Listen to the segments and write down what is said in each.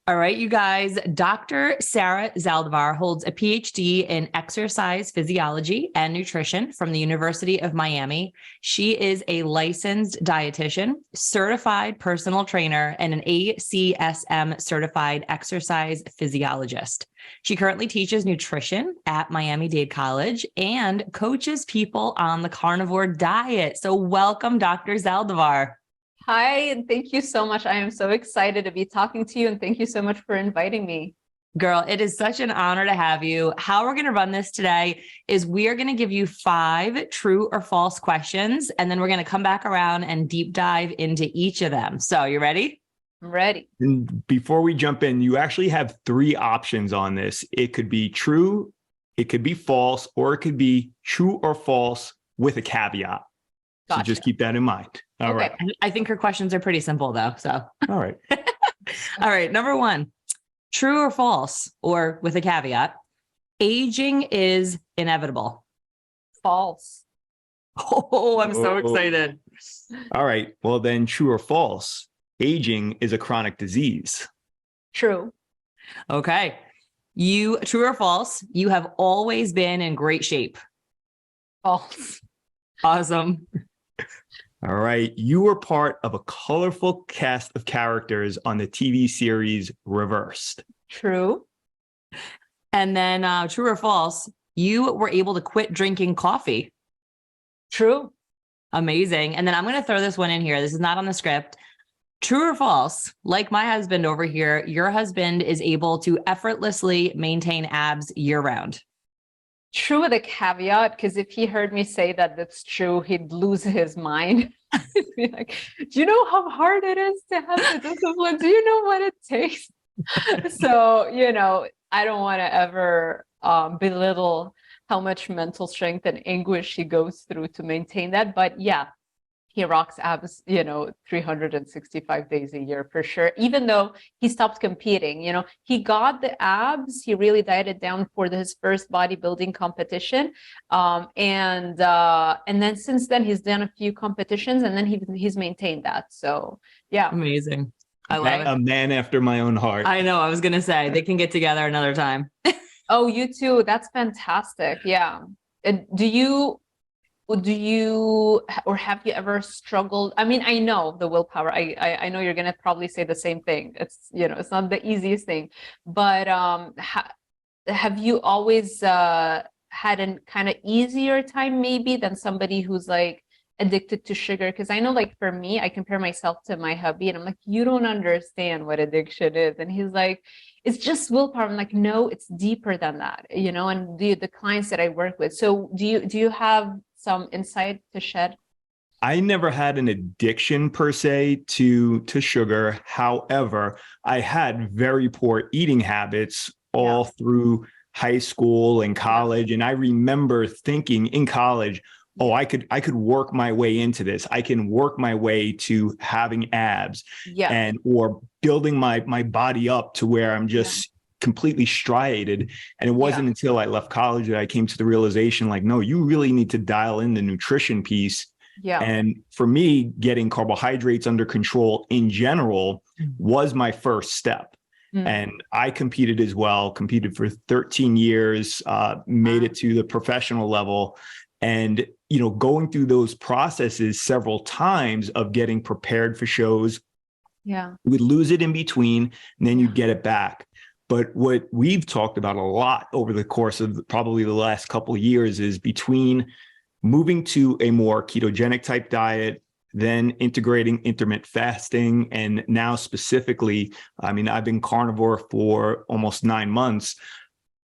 All right, you guys. Dr. Sarah Zaldivar holds a PhD in exercise physiology and nutrition from the University of Miami. She is a licensed dietitian, certified personal trainer, and an ACSM certified exercise physiologist. She currently teaches nutrition at Miami-Dade College and coaches people on the carnivore diet. So welcome, Dr. Zaldivar. Hi, and thank you so much. I am so excited to be talking to you, and thank you so much for inviting me. Girl, it is such an honor to have you. How we're going to run this today is we are going to give you 5 true or false questions, and then we're going to come back around and deep dive into each of them. So you ready? I'm ready. And before we jump in, you actually have 3 options on this. It could be true, it could be false, or it could be true or false with a caveat. Gotcha. So just keep that in mind. All right. I think her questions are pretty simple though. So, all right. All right. Number 1, true or false, or with a caveat, aging is inevitable. False. Oh, I'm so excited. All right. Well, then true or false, aging is a chronic disease. True. Okay. True or false, you have always been in great shape. False. Awesome. All right. You were part of a colorful cast of characters on the TV series Reversed. True. And then true or false, you were able to quit drinking coffee. True. Amazing. And then I'm going to throw this one in here. This is not on the script. True or false, like my husband over here, your husband is able to effortlessly maintain abs year round. True with a caveat, because if he heard me say that that's true, he'd lose his mind. He'd be like, do you know how hard it is to have the discipline? Do you know what it takes? So, I don't want to ever belittle how much mental strength and anguish he goes through to maintain that. But yeah, he rocks abs, 365 days a year for sure. Even though he stopped competing, he got the abs. He really dieted down for his first bodybuilding competition, and then since then he's done a few competitions, and then he's maintained that. So yeah, amazing. I love it. A man after my own heart. I know. I was gonna say they can get together another time. Oh, you too. That's fantastic. Yeah. And do you or have you ever struggled? I mean, I know the willpower. I know you're gonna probably say the same thing. It's it's not the easiest thing, but have you always had a kind of easier time maybe than somebody who's like addicted to sugar? Because I know, like, for me, I compare myself to my hubby, and I'm like, you don't understand what addiction is, and he's like, it's just willpower. I'm like, no, it's deeper than that, and the clients that I work with. So do you have some insight to shed? I never had an addiction per se to sugar. However, I had very poor eating habits all through high school and college. And I remember thinking in college, oh, I could work my way into this. I can work my way to having abs or building my body up to where I'm just completely striated. And it wasn't until I left college that I came to the realization, like, no, you really need to dial in the nutrition piece. And for me, getting carbohydrates under control in general was my first step. And I competed as well, competed for 13 years, made it to the professional level. And, going through those processes several times of getting prepared for shows, we'd lose it in between, and then you'd get it back. But what we've talked about a lot over the course of probably the last couple of years is between moving to a more ketogenic type diet, then integrating intermittent fasting, and now specifically, I mean, I've been carnivore for almost 9 months.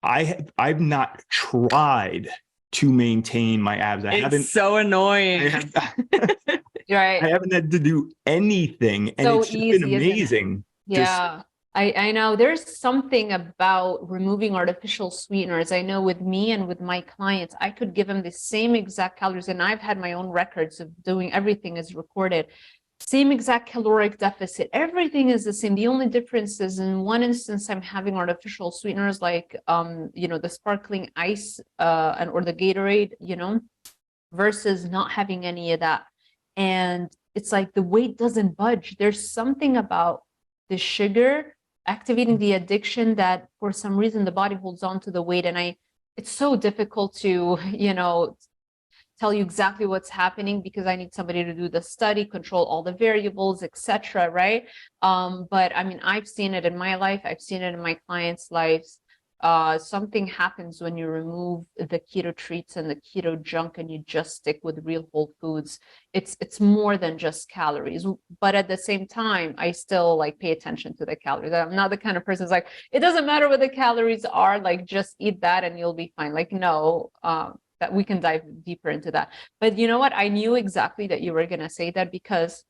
I've not tried to maintain my abs. It's so annoying. Right. I haven't had to do anything, and so it's just been amazing. Yeah. I know there's something about removing artificial sweeteners. I know with me and with my clients, I could give them the same exact calories, and I've had my own records of doing everything is recorded. Same exact caloric deficit. Everything is the same. The only difference is in one instance, I'm having artificial sweeteners like, the sparkling ice or the Gatorade, versus not having any of that. And it's like the weight doesn't budge. There's something about the sugar activating the addiction that for some reason the body holds on to the weight. And it's so difficult to, tell you exactly what's happening because I need somebody to do the study, control all the variables, etc. Right? But I mean, I've seen it in my life. I've seen it in my clients' lives. Something happens when you remove the keto treats and the keto junk and you just stick with real whole foods. It's more than just calories, but at the same time, I still like pay attention to the calories. I'm not the kind of person who's like, it doesn't matter what the calories are, like just eat that and you'll be fine. Like, no, that we can dive deeper into that. But you know what? I knew exactly that you were going to say that because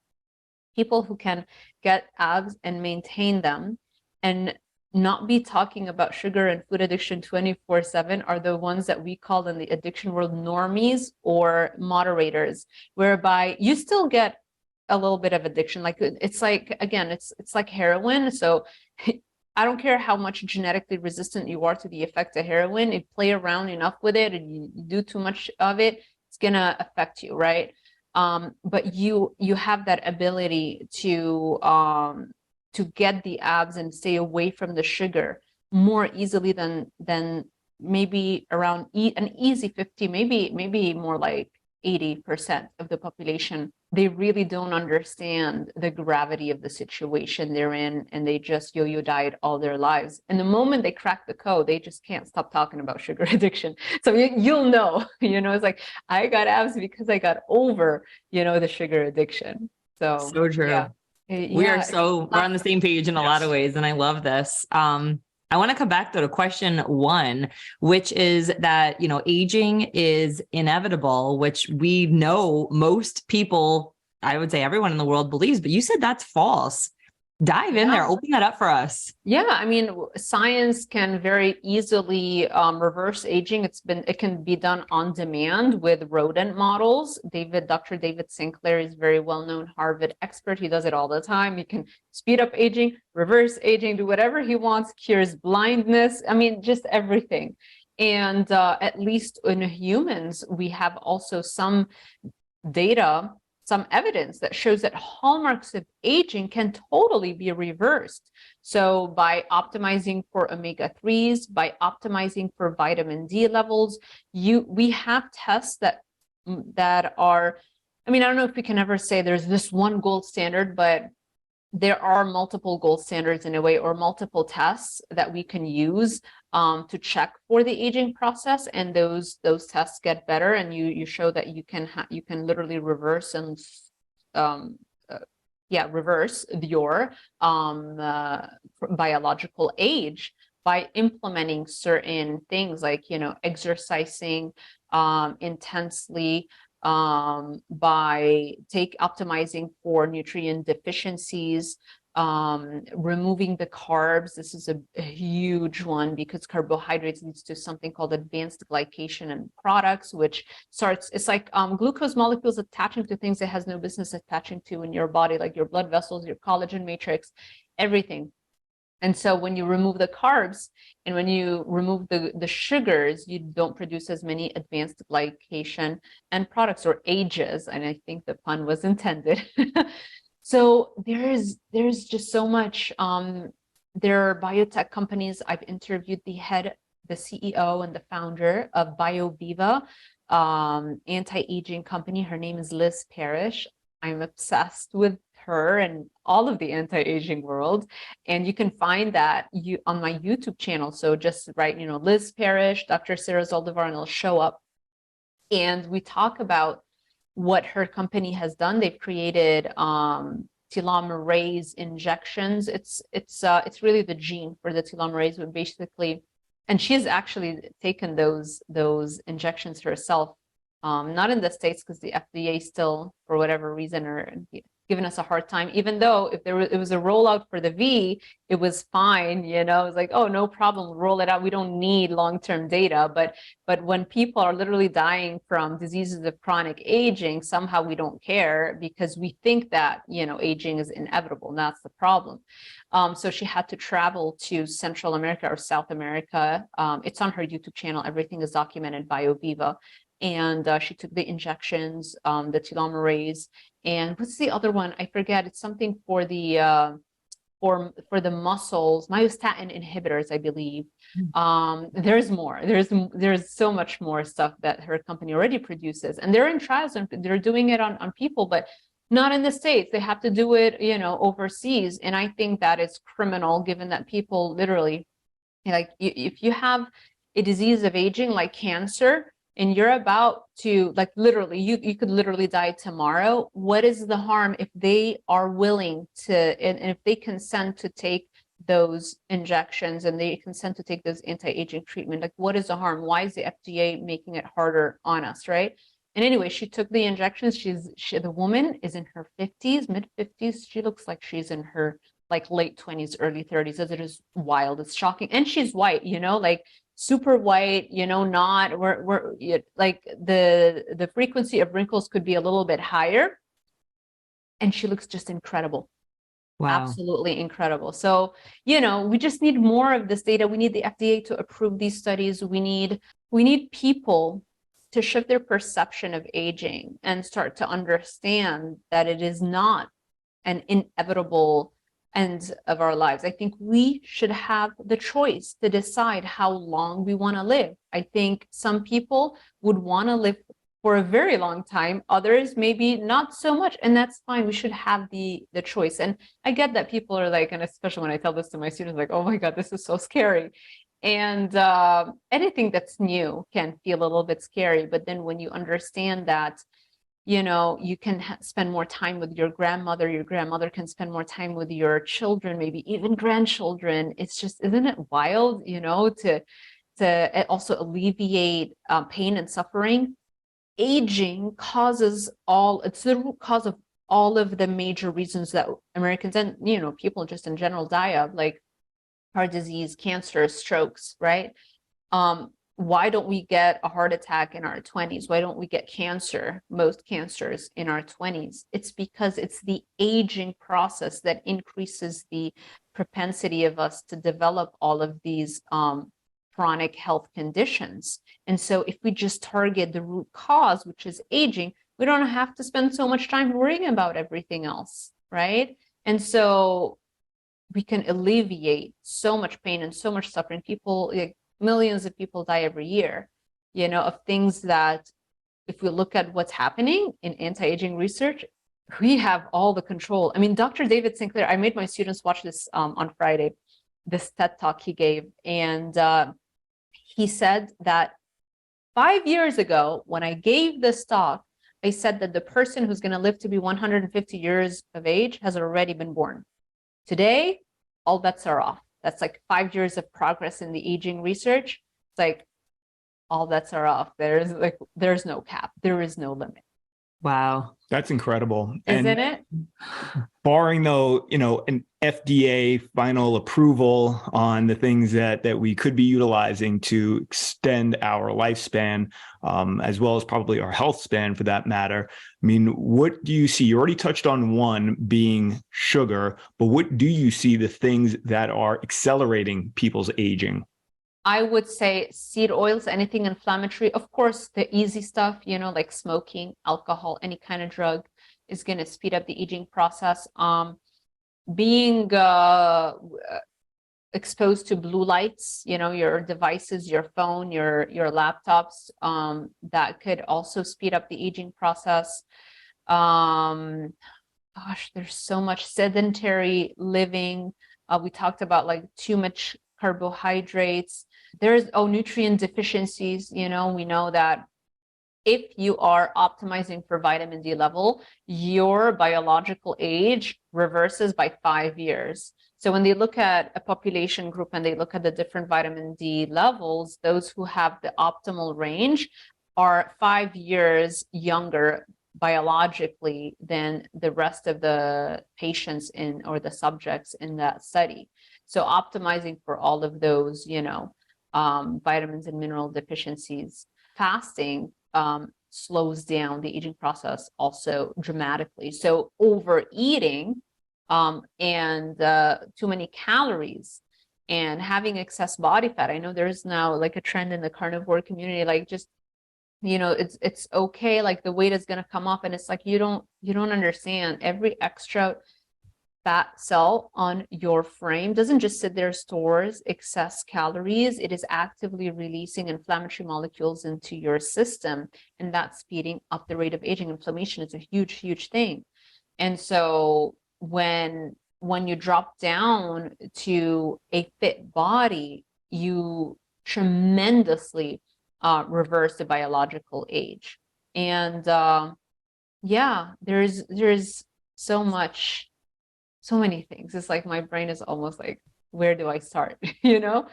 people who can get abs and maintain them and not be talking about sugar and food addiction 24/7 are the ones that we call in the addiction world normies or moderators, whereby you still get a little bit of addiction. Like it's like, again, it's like heroin. So I don't care how much genetically resistant you are to the effect of heroin. If you play around enough with it and you do too much of it, it's gonna affect you, right? But you have that ability to get the abs and stay away from the sugar more easily than maybe around an easy 50, maybe more like 80% of the population. They really don't understand the gravity of the situation they're in, and they just yo-yo diet all their lives. And the moment they crack the code, they just can't stop talking about sugar addiction. So you'll know, it's like, I got abs because I got over, the sugar addiction. So true. Yeah. We're on the same page in a lot of ways. And I love this. I want to come back to question 1, which is that, aging is inevitable, which we know most people, I would say everyone in the world believes, but you said that's false. Dive in there, open that up for us. Yeah, I mean, science can very easily reverse aging. It can be done on demand with rodent models. Dr. David Sinclair is very well-known Harvard expert. He does it all the time. He can speed up aging, reverse aging, do whatever he wants, cures blindness. I mean, just everything. And at least in humans, we have also some data, some evidence that shows that hallmarks of aging can totally be reversed. So by optimizing for omega-3s, by optimizing for vitamin D levels, we have tests that are, I mean, I don't know if we can ever say there's this one gold standard, but there are multiple gold standards in a way, or multiple tests that we can use to check for the aging process, and those tests get better, and you show that you can literally reverse and reverse your biological age by implementing certain things like exercising intensely, by optimizing for nutrient deficiencies, removing the carbs. This is a huge one because carbohydrates leads to something called advanced glycation in products, which it's like glucose molecules attaching to things it has no business attaching to in your body, like your blood vessels, your collagen matrix, everything. And so when you remove the carbs and when you remove the sugars, you don't produce as many advanced glycation and products, or AGEs. And I think the pun was intended. So there's just so much. There are biotech companies. I've interviewed the CEO and the founder of BioViva, anti-aging company. Her name is Liz Parrish. I'm obsessed with her and all of the anti-aging world, and you can find that on my YouTube channel. So just write, Liz Parrish, Dr. Sarah Zaldivar, and it'll show up. And we talk about what her company has done. They've created telomerase injections. It's really the gene for the telomerase, but basically, and she's actually taken those injections herself. Not in the States because the FDA still, for whatever reason, are giving us a hard time. Even though if it was a rollout for the V, it was fine. It was like, oh, no problem, roll it out. We don't need long-term data. But when people are literally dying from diseases of chronic aging, somehow we don't care because we think that aging is inevitable. And that's the problem. So she had to travel to Central America or South America. It's on her YouTube channel. Everything is documented, BioViva. And she took the injections, the telomerase, and what's the other one? I forget. It's something for the for the muscles, myostatin inhibitors, I believe. There's more. There's so much more stuff that her company already produces, and they're in trials and they're doing it on people, but not in the States. They have to do it, overseas. And I think that is criminal, given that people literally, like, if you have a disease of aging like cancer, and you're about to, like, literally, you could literally die tomorrow. What is the harm if they are willing to, and if they consent to take those injections and they consent to take those anti-aging treatment? Like, what is the harm? Why is the FDA making it harder on us, right? And anyway, she took the injections. The woman is in her 50s, mid 50s. She looks like she's in her like late 20s, early 30s. It is wild. It's shocking. And she's white, like super white, not we're like the frequency of wrinkles could be a little bit higher. And she looks just incredible. Wow. Absolutely incredible. So, we just need more of this data. We need the FDA to approve these studies. We need people to shift their perception of aging and start to understand that it is not an inevitable end of our lives. I think we should have the choice to decide how long we want to live. I think some people would want to live for a very long time, others maybe not so much, and that's fine. We should have the choice. And I get that people are like, and especially when I tell this to my students, like, oh my God, this is so scary. And anything that's new can feel a little bit scary, but then when you understand that, you can spend more time with your grandmother can spend more time with your children, maybe even grandchildren. It's just, isn't it wild, to also alleviate pain and suffering? Aging it's the root cause of all of the major reasons that Americans and, people just in general die of, like heart disease, cancer, strokes, right? Why don't we get a heart attack in our 20s? Why don't we get cancer, most cancers, in our 20s? It's because it's the aging process that increases the propensity of us to develop all of these chronic health conditions. And so if we just target the root cause, which is aging, we don't have to spend so much time worrying about everything else, right? And so we can alleviate so much pain and so much suffering. People, like, millions of people die every year, of things that, if we look at what's happening in anti-aging research, we have all the control. I mean, Dr. David Sinclair, I made my students watch this on Friday, this TED talk he gave. And he said that 5 years ago, when I gave this talk, I said that the person who's going to live to be 150 years of age has already been born. Today, all bets are off. That's like 5 years of progress in the aging research. It's like all bets are off. There's no cap. There is no limit. Wow. That's incredible. Isn't it? Barring though, an FDA final approval on the things that we could be utilizing to extend our lifespan, as well as probably our health span for that matter. I mean, what do you see? You already touched on one being sugar, but what do you see the things that are accelerating people's aging? I would say seed oils, anything inflammatory. Of course, the easy stuff, like smoking, alcohol, any kind of drug is going to speed up the aging process. Being exposed to blue lights, your devices, your phone, your laptops, that could also speed up the aging process. Gosh, there's so much sedentary living. We talked about like too much carbohydrates. There's nutrient deficiencies. We know that if you are optimizing for vitamin D level, your biological age reverses by 5 years. So when they look at a population group and they look at the different vitamin D levels, those who have the optimal range are 5 years younger biologically than the rest of the patients or the subjects in that study. So optimizing for all of those, vitamins and mineral deficiencies. Fasting slows down the aging process also dramatically. So overeating and too many calories and having excess body fat. I know there's now like a trend in the carnivore community, like just, it's okay, like the weight is going to come off, and it's like you don't understand. Every extra fat cell on your frame doesn't just sit there, stores excess calories. It is actively releasing inflammatory molecules into your system, and that's speeding up the rate of aging. Inflammation is a huge, huge thing. And so when you drop down to a fit body, you tremendously reverse the biological age. And yeah, there's so many things. It's like my brain is almost like, where do I start? You know?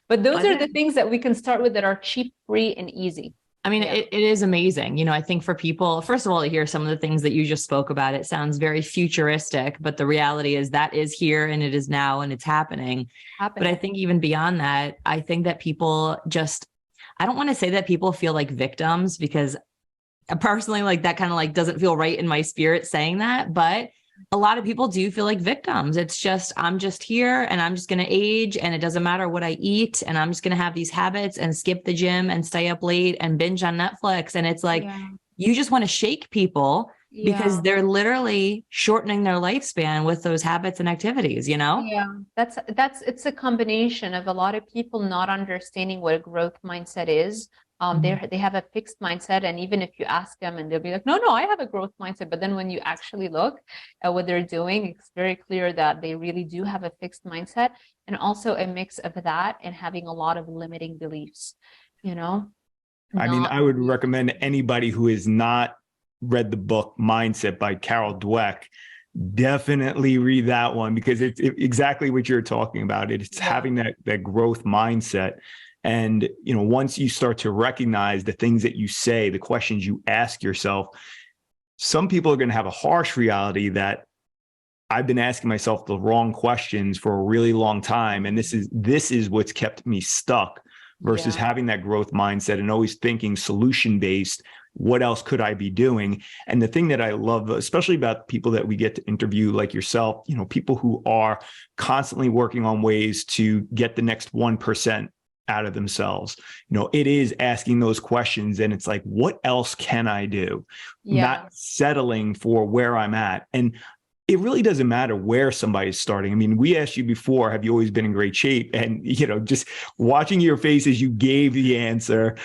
But those are the things that we can start with that are cheap, free, and easy. I mean, it is amazing. You know, I think for people, first of all, to hear some of the things that you just spoke about, it sounds very futuristic, but the reality is that is here and it is now and it's happening. But I think even beyond that, I think that people just, I don't want to say that people feel like victims, because personally, like that kind of like doesn't feel right in my spirit saying that, but a lot of people do feel like victims. It's just, I'm just here and I'm just going to age and it doesn't matter what I eat. And I'm just going to have these habits and skip the gym and stay up late and binge on Netflix. And it's like, you just want to shake people because they're literally shortening their lifespan with those habits and activities, you know? Yeah, it's a combination of a lot of people not understanding what a growth mindset is. They have a fixed mindset, and even if you ask them and they'll be like, no, I have a growth mindset. But then when you actually look at what they're doing, it's very clear that they really do have a fixed mindset, and also a mix of that and having a lot of limiting beliefs, you know? I mean, I would recommend anybody who has not read the book Mindset by Carol Dweck, definitely read that one, because it's exactly what you're talking about. It's having that growth mindset. And, you know, once you start to recognize the things that you say, the questions you ask yourself, some people are going to have a harsh reality that I've been asking myself the wrong questions for a really long time. And this is what's kept me stuck, versus having that growth mindset and always thinking solution-based. What else could I be doing? And the thing that I love, especially about people that we get to interview like yourself, you know, people who are constantly working on ways to get the next 1% out of themselves. You know, it is asking those questions, and it's like, what else can I do? Not settling for where I'm at. And it really doesn't matter where somebody's starting. I mean, we asked you before, have you always been in great shape? And, you know, just watching your face as you gave the answer,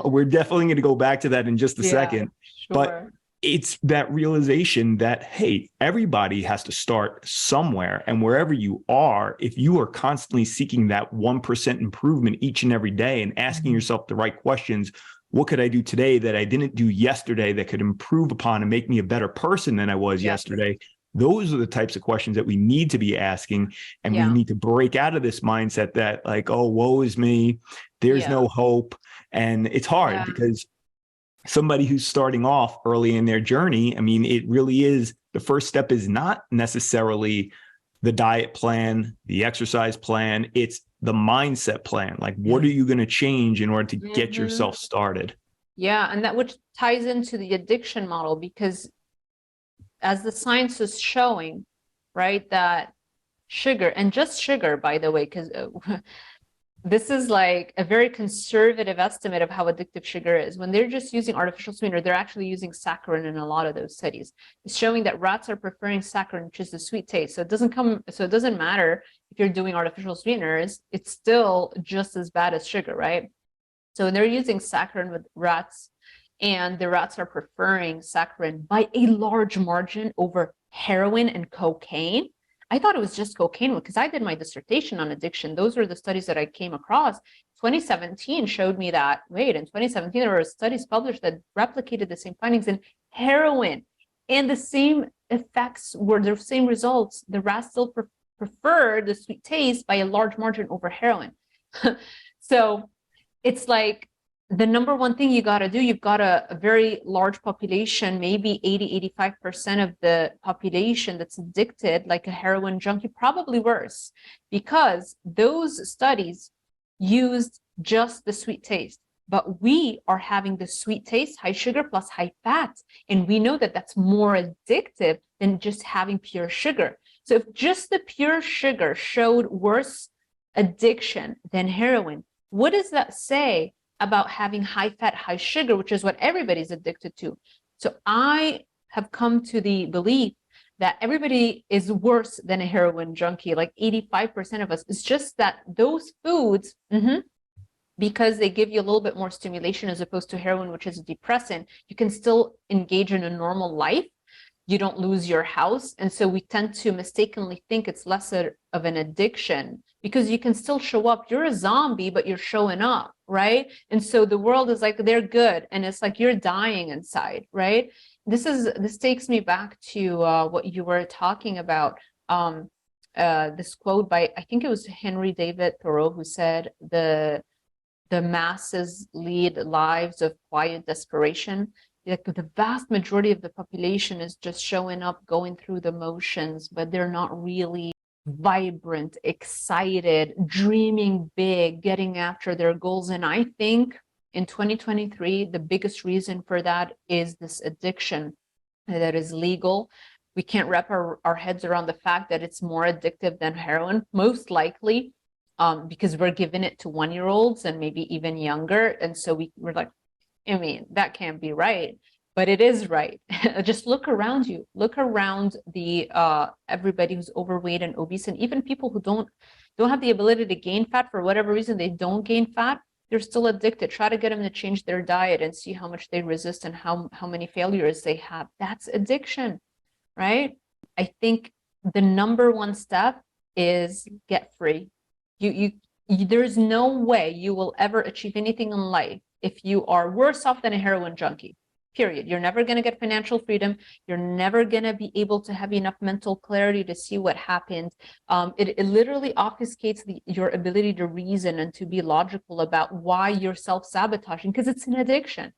we're definitely going to go back to that in just a second. Sure. But it's that realization that, hey, everybody has to start somewhere. And wherever you are, if you are constantly seeking that 1% improvement each and every day and asking yourself the right questions, what could I do today that I didn't do yesterday that could improve upon and make me a better person than I was yesterday? Those are the types of questions that we need to be asking. And we need to break out of this mindset that like, oh, woe is me. There's no hope. And it's hard because somebody who's starting off early in their journey, I mean, it really is, the first step is not necessarily the diet plan, the exercise plan. It's the mindset plan. Like, what are you going to change in order to get yourself started? Yeah. And that which ties into the addiction model, because as the science is showing, right, that sugar, and just sugar, by the way, because this is like a very conservative estimate of how addictive sugar is. When they're just using artificial sweetener, they're actually using saccharin in a lot of those studies. It's showing that rats are preferring saccharin, which is the sweet taste. So it doesn't matter if you're doing artificial sweeteners, it's still just as bad as sugar, right? So they're using saccharin with rats, and the rats are preferring saccharin by a large margin over heroin and cocaine. I thought it was just cocaine because I did my dissertation on addiction. Those were the studies that I came across. 2017 showed me that, wait, in 2017, there were studies published that replicated the same findings in heroin, and the same effects were the same results. The rats still preferred the sweet taste by a large margin over heroin. So it's like, the number one thing you got to do, you've got a very large population, maybe 80-85% of the population that's addicted, like a heroin junkie, probably worse, because those studies used just the sweet taste. But we are having the sweet taste, high sugar plus high fat. And we know that that's more addictive than just having pure sugar. So if just the pure sugar showed worse addiction than heroin, what does that say about having high fat, high sugar, which is what everybody's addicted to? So I have come to the belief that everybody is worse than a heroin junkie, like 85% of us. It's just that those foods, because they give you a little bit more stimulation as opposed to heroin, which is a depressant, you can still engage in a normal life. You don't lose your house. And so we tend to mistakenly think it's lesser of an addiction because you can still show up. You're a zombie, but you're showing up, right? And so the world is like, they're good. And it's like, you're dying inside, right? This takes me back to what you were talking about. This quote by, I think it was Henry David Thoreau, who said, the masses lead lives of quiet desperation. Like the vast majority of the population is just showing up, going through the motions, but they're not really vibrant, excited, dreaming big, getting after their goals. And I think in 2023, the biggest reason for that is this addiction that is legal. We can't wrap our heads around the fact that it's more addictive than heroin, most likely, because we're giving it to 1-year-olds and maybe even younger. And so we're like, I mean, that can't be right, but it is right. Just look around you. Look around the everybody who's overweight and obese, and even people who don't have the ability to gain fat for whatever reason. They don't gain fat. They're still addicted. Try to get them to change their diet and see how much they resist and how many failures they have. That's addiction, right? I think the number one step is get free. There's no way you will ever achieve anything in life if you are worse off than a heroin junkie, period. You're never going to get financial freedom. You're never going to be able to have enough mental clarity to see what happened. It literally obfuscates your ability to reason and to be logical about why you're self-sabotaging, because it's an addiction.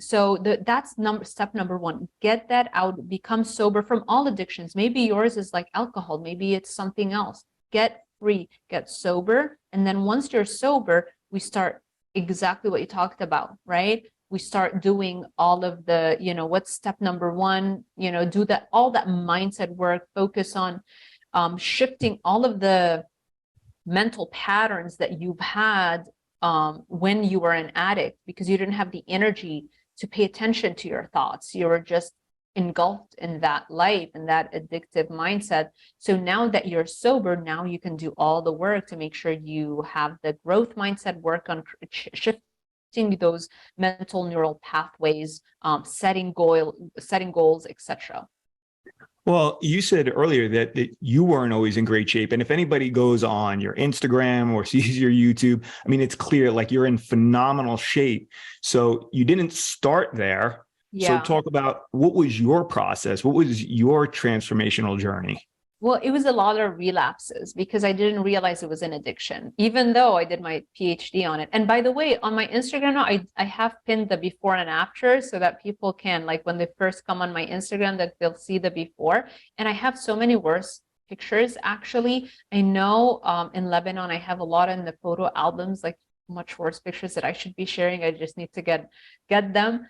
So that's step number one. Get that out. Become sober from all addictions. Maybe yours is like alcohol. Maybe it's something else. Get free, get sober. And then once you're sober, we start exactly what you talked about, right? We start doing all of the, what's step number one, do all that mindset work, focus on shifting all of the mental patterns that you've had when you were an addict, because you didn't have the energy to pay attention to your thoughts. You were just engulfed in that life and that addictive mindset. So now that you're sober, now you can do all the work to make sure you have the growth mindset, work on shifting those mental neural pathways, setting goals, etc. Well, you said earlier that you weren't always in great shape. And if anybody goes on your Instagram or sees your YouTube, I mean, it's clear like you're in phenomenal shape. So you didn't start there. Yeah. So talk about what was your process? What was your transformational journey? Well, it was a lot of relapses because I didn't realize it was an addiction, even though I did my PhD on it. And by the way, on my Instagram now, I have pinned the before and after so that people can, like when they first come on my Instagram, that they'll see the before. And I have so many worse pictures, actually. I know in Lebanon, I have a lot in the photo albums, like much worse pictures that I should be sharing. I just need to get them.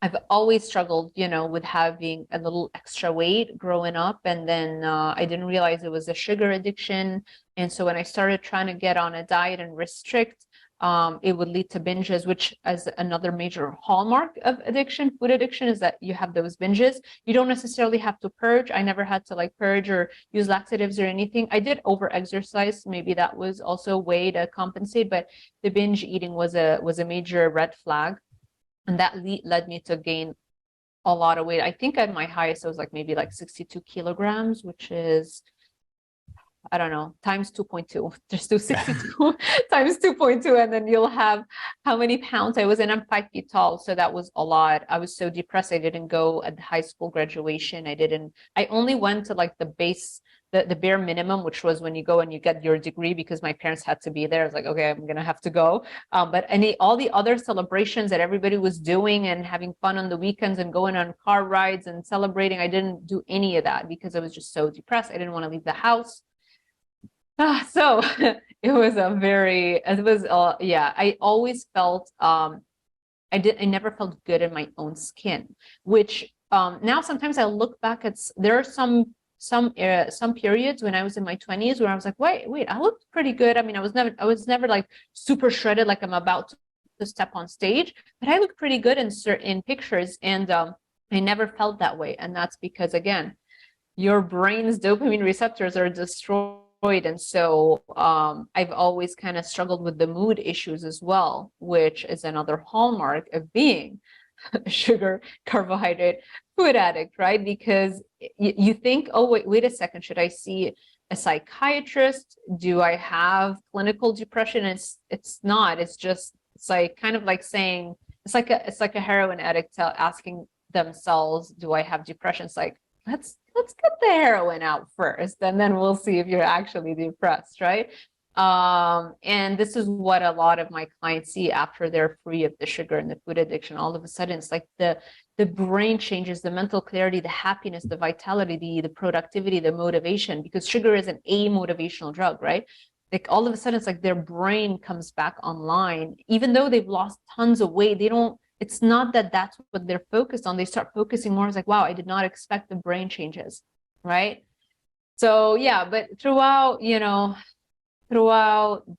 I've always struggled, with having a little extra weight growing up. And then I didn't realize it was a sugar addiction. And so when I started trying to get on a diet and restrict, it would lead to binges, which is another major hallmark of addiction. Food addiction is that you have those binges. You don't necessarily have to purge. I never had to purge or use laxatives or anything. I did over-exercise. Maybe that was also a way to compensate, but the binge eating was a major red flag. And that led me to gain a lot of weight. I think at my highest, it was maybe 62 kilograms, which is, I don't know, times 2.2. Just do 62 times 2.2. And then you'll have how many pounds I was in. I'm 5 feet tall. So that was a lot. I was so depressed. I didn't go at the high school graduation. I only went to the bare minimum, which was when you go and you get your degree, because my parents had to be there. I was like, okay, I'm going to have to go. But all the other celebrations that everybody was doing and having fun on the weekends and going on car rides and celebrating, I didn't do any of that because I was just so depressed. I didn't want to leave the house. So it was I always felt, I never felt good in my own skin, which now sometimes I look back there are some periods when I was in my 20s where I was like, wait, I looked pretty good. I mean, I was never super shredded, like I'm about to step on stage, but I looked pretty good in certain pictures. And I never felt that way. And that's because, again, your brain's dopamine receptors are destroyed. And so I've always kind of struggled with the mood issues as well, which is another hallmark of being a sugar, carbohydrate, food addict, right? Because you think, oh, wait a second, should I see a psychiatrist? Do I have clinical depression? It's not. It's just, it's like kind of like saying, it's like a heroin addict asking themselves, do I have depression? It's like, let's get the heroin out first, and then we'll see if you're actually depressed, right? And this is what a lot of my clients see after they're free of the sugar and the food addiction. All of a sudden, it's like the brain changes, the mental clarity, the happiness, the vitality, the productivity, the motivation, because sugar is an amotivational drug, right? Like all of a sudden, it's like their brain comes back online, even though they've lost tons of weight. It's not that that's what they're focused on. They start focusing more. It's like, wow, I did not expect the brain changes, right? So yeah, but throughout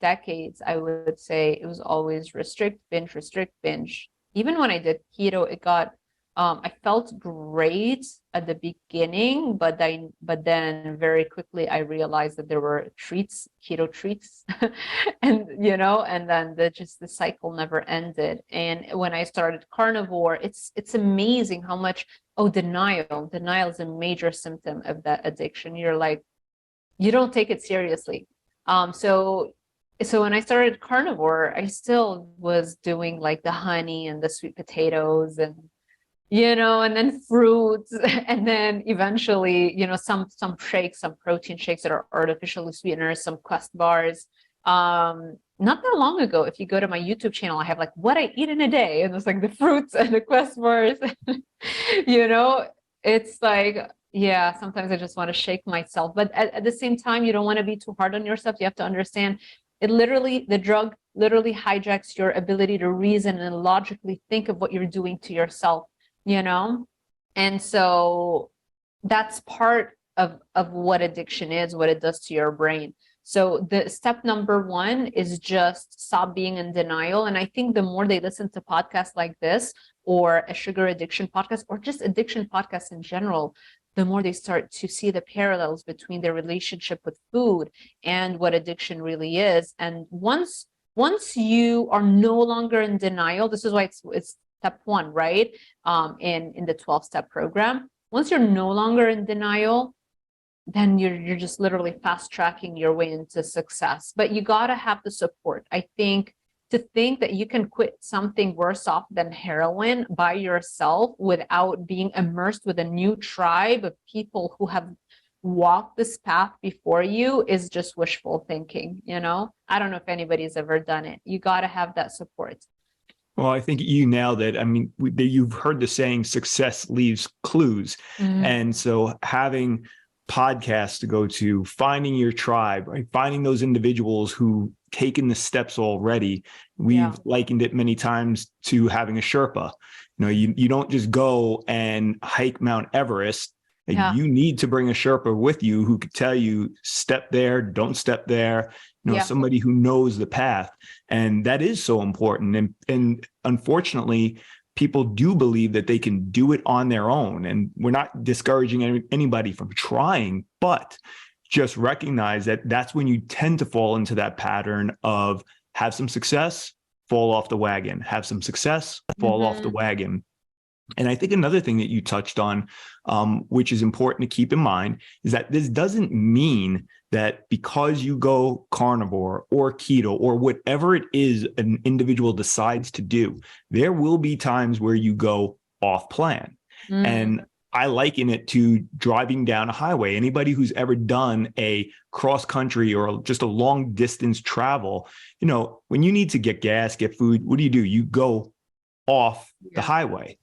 decades, I would say it was always restrict, binge. Even when I did keto, I felt great at the beginning, but then very quickly I realized that there were keto treats, and then the cycle never ended. And when I started carnivore, it's amazing how much denial is a major symptom of that addiction. You're like, you don't take it seriously. So when I started carnivore, I still was doing like the honey and the sweet potatoes and and then fruits, and then eventually, some shakes, some protein shakes that are artificially sweeteners, some Quest bars. Not that long ago, if you go to my YouTube channel, I have like what I eat in a day, and it's like the fruits and the Quest bars. It's like, yeah, sometimes I just want to shake myself, but at the same time, you don't want to be too hard on yourself. You have to understand the drug literally hijacks your ability to reason and logically think of what you're doing to yourself. And so that's part of what addiction is, what it does to your brain. So the step number one is just stop being in denial. And I think the more they listen to podcasts like this, or a sugar addiction podcast, or just addiction podcasts in general, the more they start to see the parallels between their relationship with food and what addiction really is. And once you are no longer in denial, this is why it's step one, right? In the 12-step program. Once you're no longer in denial, then you're just literally fast tracking your way into success. But you got to have the support. I think to think that you can quit something worse off than heroin by yourself without being immersed with a new tribe of people who have walked this path before you is just wishful thinking. I don't know if anybody's ever done it. You got to have that support. Well, I think you nailed it. I mean, you've heard the saying, success leaves clues. Mm-hmm. And so having podcasts to go to, finding your tribe, right? Finding those individuals who taken the steps already. We've likened it many times to having a Sherpa. You don't just go and hike Mount Everest. Yeah. You need to bring a Sherpa with you who could tell you, step there, don't step there. Somebody who knows the path. And that is so important. And unfortunately, people do believe that they can do it on their own. And we're not discouraging anybody from trying, but just recognize that that's when you tend to fall into that pattern of have some success, fall off the wagon, have some success, fall off the wagon. And I think another thing that you touched on, which is important to keep in mind, is that this doesn't mean that because you go carnivore or keto or whatever it is an individual decides to do, there will be times where you go off plan. And I liken it to driving down a highway. Anybody who's ever done a cross country or just a long distance travel, when you need to get gas, get food, what do? You go off the highway.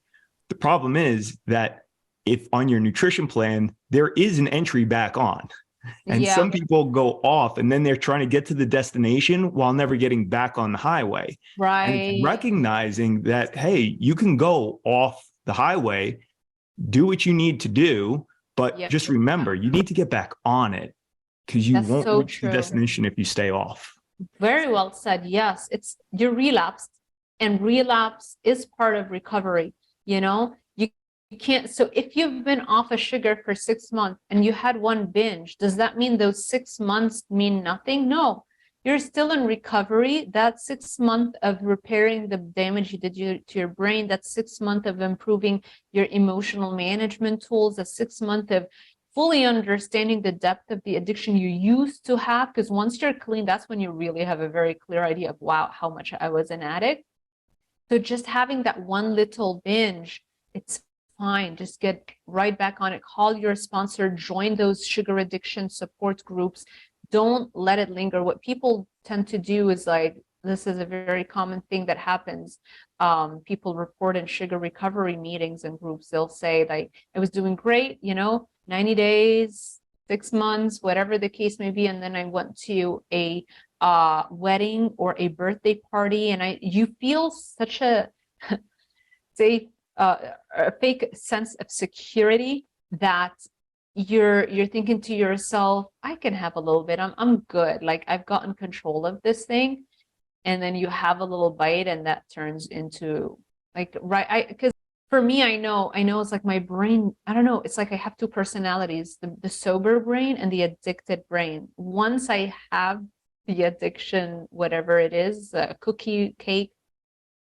The problem is that if on your nutrition plan, there is an entry back on. And some people go off and then they're trying to get to the destination while never getting back on the highway. Right. And it's recognizing that, hey, you can go off the highway, do what you need to do, but just remember, you need to get back on it because you won't reach the destination if you stay off. Very well said. Yes, you're relapsed, and relapse is part of recovery. You can't. So if you've been off of sugar for 6 months and you had one binge, does that mean those 6 months mean nothing? No, you're still in recovery. That 6 month of repairing the damage you did to your brain, that 6 month of improving your emotional management tools, that 6 month of fully understanding the depth of the addiction you used to have. Because once you're clean, that's when you really have a very clear idea of, wow, how much I was an addict. So just having that one little binge, it's fine. Just get right back on it. Call your sponsor, join those sugar addiction support groups. Don't let it linger. What people tend to do is like, this is a very common thing that happens. People report in sugar recovery meetings and groups. They'll say like, I was doing great, 90 days, 6 months, whatever the case may be. And then I went to a wedding or a birthday party, and you feel such a safe, a fake sense of security that you're thinking to yourself, I can have a little bit. I'm good. Like I've gotten control of this thing. And then you have a little bite, and that turns into like, right. Because for me, I know it's like my brain, I don't know. It's like I have two personalities, the sober brain and the addicted brain. Once I have the addiction, whatever it is, cookie, cake,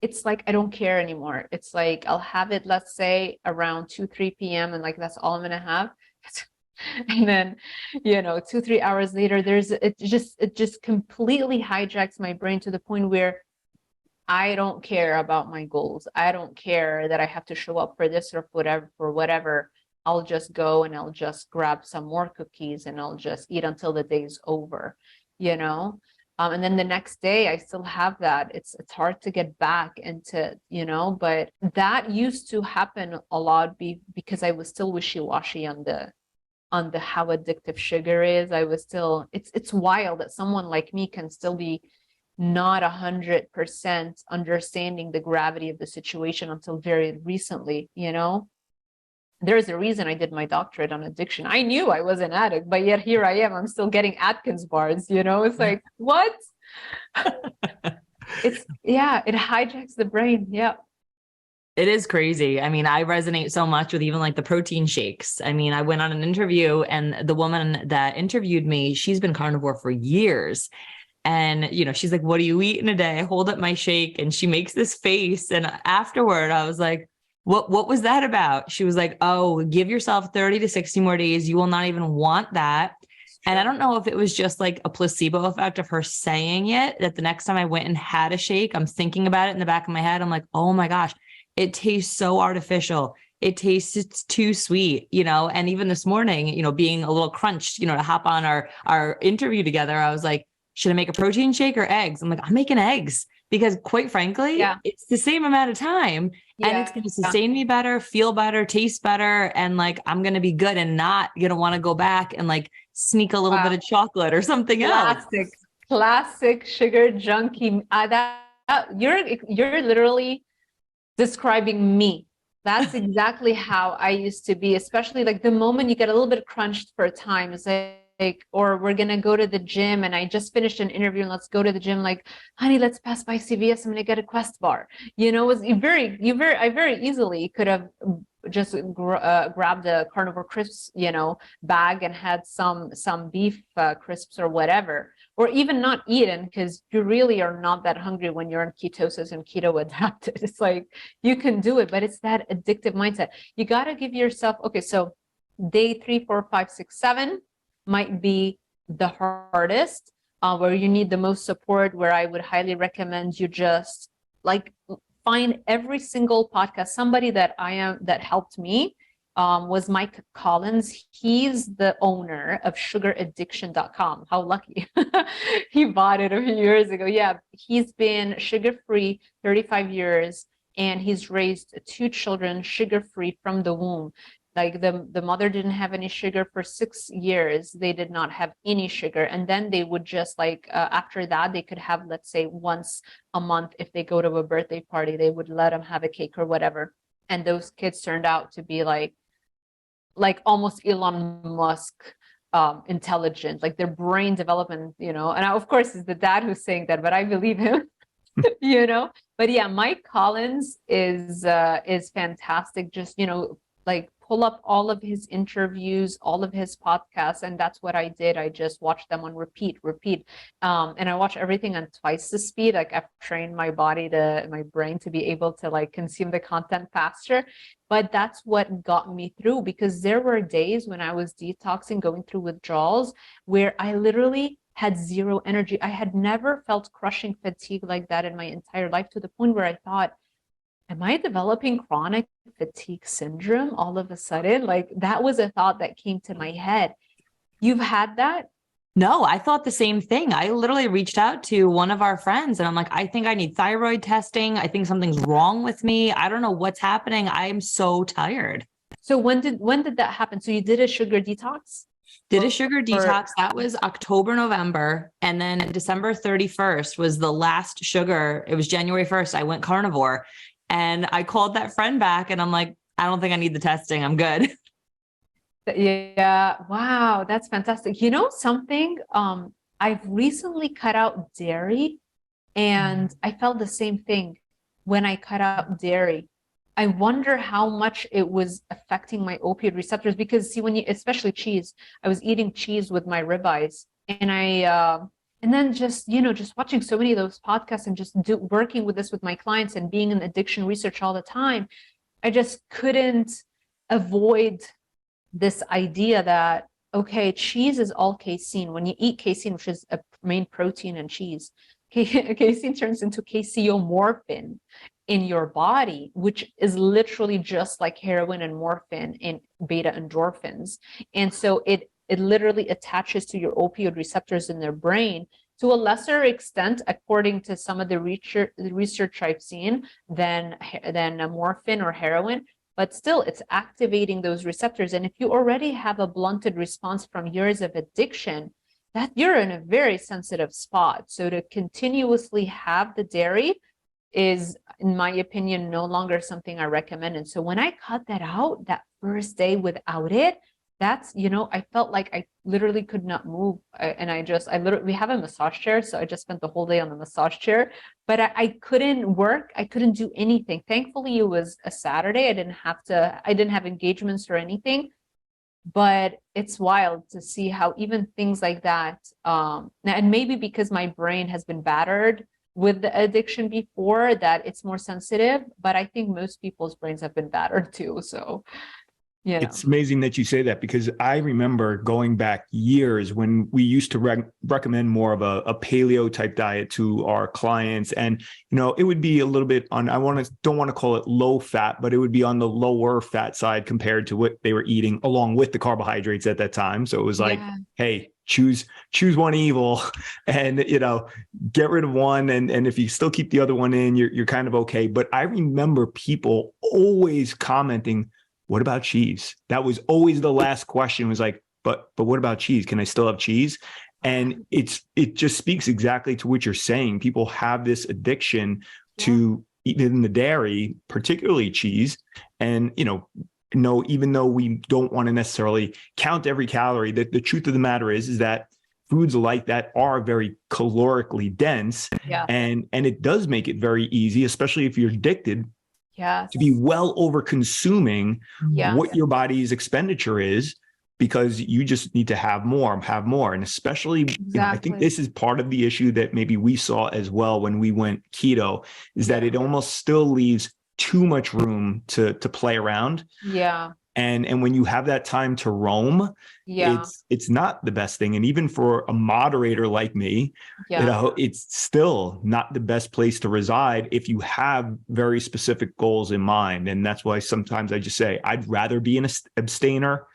it's like I don't care anymore. It's like I'll have it, let's say around 2-3 p.m. and like that's all I'm gonna have. And then 2-3 hours later, it just completely hijacks my brain to the point where I don't care about my goals. I don't care that I have to show up for this or whatever. I'll just go and I'll just grab some more cookies and I'll just eat until the day's over, and then the next day I still have that. It's hard to get back into, but that used to happen a lot because I was still wishy-washy on the how addictive sugar is. I was still, it's wild that someone like me can still be not 100% understanding the gravity of the situation until very recently, There's a reason I did my doctorate on addiction. I knew I was an addict, but yet here I am. I'm still getting Atkins bars, It's like, what? It hijacks the brain. Yeah. It is crazy. I mean, I resonate so much with even like the protein shakes. I mean, I went on an interview and the woman that interviewed me, she's been carnivore for years. And, she's like, what do you eat in a day? I hold up my shake and she makes this face. And afterward, I was like, what was that about? She was like, oh, give yourself 30 to 60 more days. You will not even want that. And I don't know if it was just like a placebo effect of her saying it, that the next time I went and had a shake, I'm thinking about it in the back of my head. I'm like, oh my gosh, it tastes so artificial. It tastes too sweet, and even this morning, being a little crunched, to hop on our interview together, I was like, should I make a protein shake or eggs? I'm like, I'm making eggs because quite frankly, it's the same amount of time and it's going to sustain me better, feel better, taste better. And like, I'm going to be good and not going to want to go back and like sneak a little bit of chocolate or something else. Classic sugar junkie. You're literally describing me. That's exactly how I used to be, especially like the moment you get a little bit crunched for a time, it's like, or we're going to go to the gym and I just finished an interview and let's go to the gym. Like, honey, let's pass by CVS. I'm going to get a Quest bar. I very easily could have just grabbed a carnivore crisps, bag and had some beef crisps or whatever, or even not eaten because you really are not that hungry when you're in ketosis and keto adapted. It's like you can do it, but it's that addictive mindset. You got to give yourself, okay, so day 3, 4, 5, 6, 7 might be the hardest, where you need the most support, where I would highly recommend you just like find every single podcast. Somebody that helped me was Mike Collins. He's the owner of sugaraddiction.com. How lucky. He bought it a few years ago. Yeah, he's been sugar-free 35 years and he's raised 2 children sugar-free from the womb. Like the mother didn't have any sugar for 6 years. They did not have any sugar. And then they would just like, after that, they could have, let's say once a month, if they go to a birthday party, they would let them have a cake or whatever. And those kids turned out to be like almost Elon Musk intelligent, like their brain development, and of course it's the dad who's saying that, but I believe him. But yeah, Mike Collins is fantastic. Just, like pull up all of his interviews, all of his podcasts, and that's what I did. I just watched them on repeat. And I watch everything on twice the speed. Like I've trained my brain to be able to like consume the content faster. But that's what got me through, because there were days when I was detoxing, going through withdrawals, where I literally had zero energy. I had never felt crushing fatigue like that in my entire life, to the point where I thought, am I developing chronic fatigue syndrome all of a sudden? Like that was a thought that came to my head. You've had that? No, I thought the same thing. I literally reached out to one of our friends and I'm like, I think I need thyroid testing. I think something's wrong with me. I don't know what's happening. I'm so tired. So when did that happen? So you did a sugar detox? Did a sugar detox. That was October, November. And then December 31st was the last sugar. It was January 1st. I went carnivore. And I called that friend back and I'm like, I don't think I need the testing. I'm good. Yeah. Wow. That's fantastic. You know something? I've recently cut out dairy, and I felt the same thing when I cut out dairy. I wonder how much it was affecting my opioid receptors, because see, especially cheese, I was eating cheese with my ribeyes, and then just watching so many of those podcasts and just working with this with my clients and being in addiction research all the time, I just couldn't avoid this idea that, okay, cheese is all casein. When you eat casein, which is a main protein in cheese, casein turns into caseomorphin in your body, which is literally just like heroin and morphine and beta endorphins. And so it literally attaches to your opioid receptors in their brain to a lesser extent, according to some of the research I've seen, than morphine or heroin. But still, it's activating those receptors. And if you already have a blunted response from years of addiction, that you're in a very sensitive spot. So to continuously have the dairy is, in my opinion, no longer something I recommend. And so when I cut that out, that first day without it, that's, I felt like I literally could not move. We have a massage chair. So I just spent the whole day on the massage chair, but I couldn't work. I couldn't do anything. Thankfully, it was a Saturday. I didn't have engagements or anything, but it's wild to see how even things like that, and maybe because my brain has been battered with the addiction before, that it's more sensitive, but I think most people's brains have been battered too. So yeah. It's amazing that you say that, because I remember going back years when we used to recommend more of a paleo type diet to our clients. And, it would be a little bit on, don't want to call it low fat, but it would be on the lower fat side compared to what they were eating along with the carbohydrates at that time. So it was like, hey, choose one evil and, get rid of one. And if you still keep the other one in, you're kind of okay. But I remember people always commenting, what about cheese? That was always the last question, was like, but what about cheese? Can I still have cheese? And it just speaks exactly to what you're saying. People have this addiction to even the dairy, particularly cheese. And, even though we don't want to necessarily count every calorie, the truth of the matter is that foods like that are very calorically dense. Yeah. And it does make it very easy, especially if you're addicted, to be well over consuming what your body's expenditure is, because you just need to have more. And especially, I think this is part of the issue that maybe we saw as well when we went keto, is that it almost still leaves too much room to play around. Yeah. And when you have that time to roam, it's not the best thing. And even for a moderator like me, it's still not the best place to reside if you have very specific goals in mind. And that's why sometimes I just say, I'd rather be an abstainer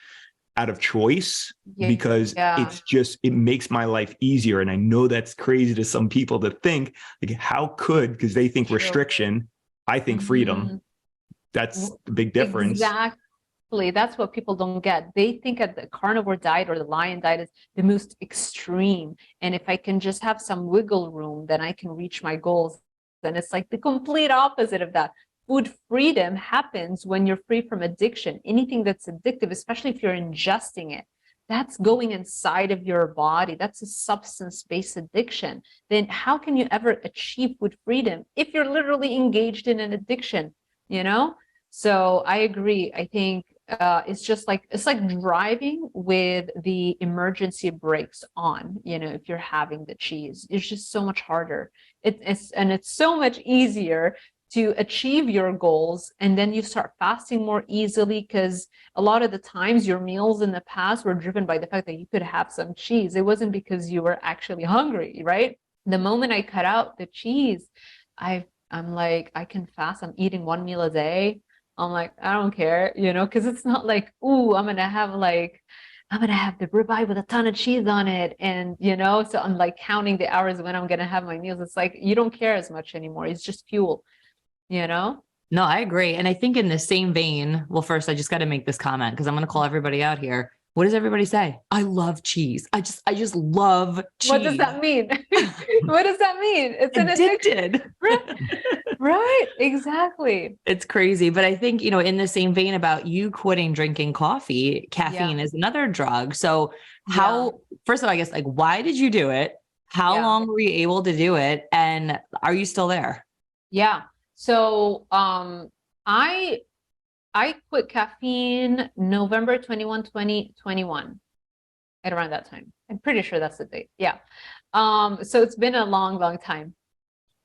out of choice, because it makes my life easier. And I know that's crazy to some people to think, like, how could, because they think restriction, I think freedom. That's the big difference. Exactly. That's what people don't get. They think that the carnivore diet or the lion diet is the most extreme. And if I can just have some wiggle room, then I can reach my goals. Then it's like the complete opposite of that. Food freedom happens when you're free from addiction. Anything that's addictive, especially if you're ingesting it, that's going inside of your body. That's a substance-based addiction. Then how can you ever achieve food freedom if you're literally engaged in an addiction, So I agree. I think it's just like, it's like driving with the emergency brakes on, you know, if you're having the cheese. It's just so much harder. It's so much easier to achieve your goals, and then you start fasting more easily, because a lot of the times your meals in the past were driven by the fact that you could have some cheese. It wasn't because you were actually hungry, right? The moment I cut out the cheese, I'm like, I can fast. I'm eating one meal a day. I'm like, I don't care, you know, because it's not like, ooh, I'm gonna have the ribeye with a ton of cheese on it, and you know, so I'm like counting the hours when I'm gonna have my meals. It's like you don't care as much anymore. It's just fuel, you know? No, I agree. And I think in the same vein, well, first, I just got to make this comment because I'm going to call everybody out here. What does everybody say? I love cheese. I just love cheese. What does that mean? What does that mean? It's an addicted. Right, exactly. It's crazy. But I think, you know, in the same vein about you quitting drinking coffee, caffeine is another drug. So first of all, I guess, like, why did you do it? How long were you able to do it? And are you still there? Yeah. So I quit caffeine November 21, 2021, at around that time. I'm pretty sure that's the date. Yeah. So it's been a long, long time.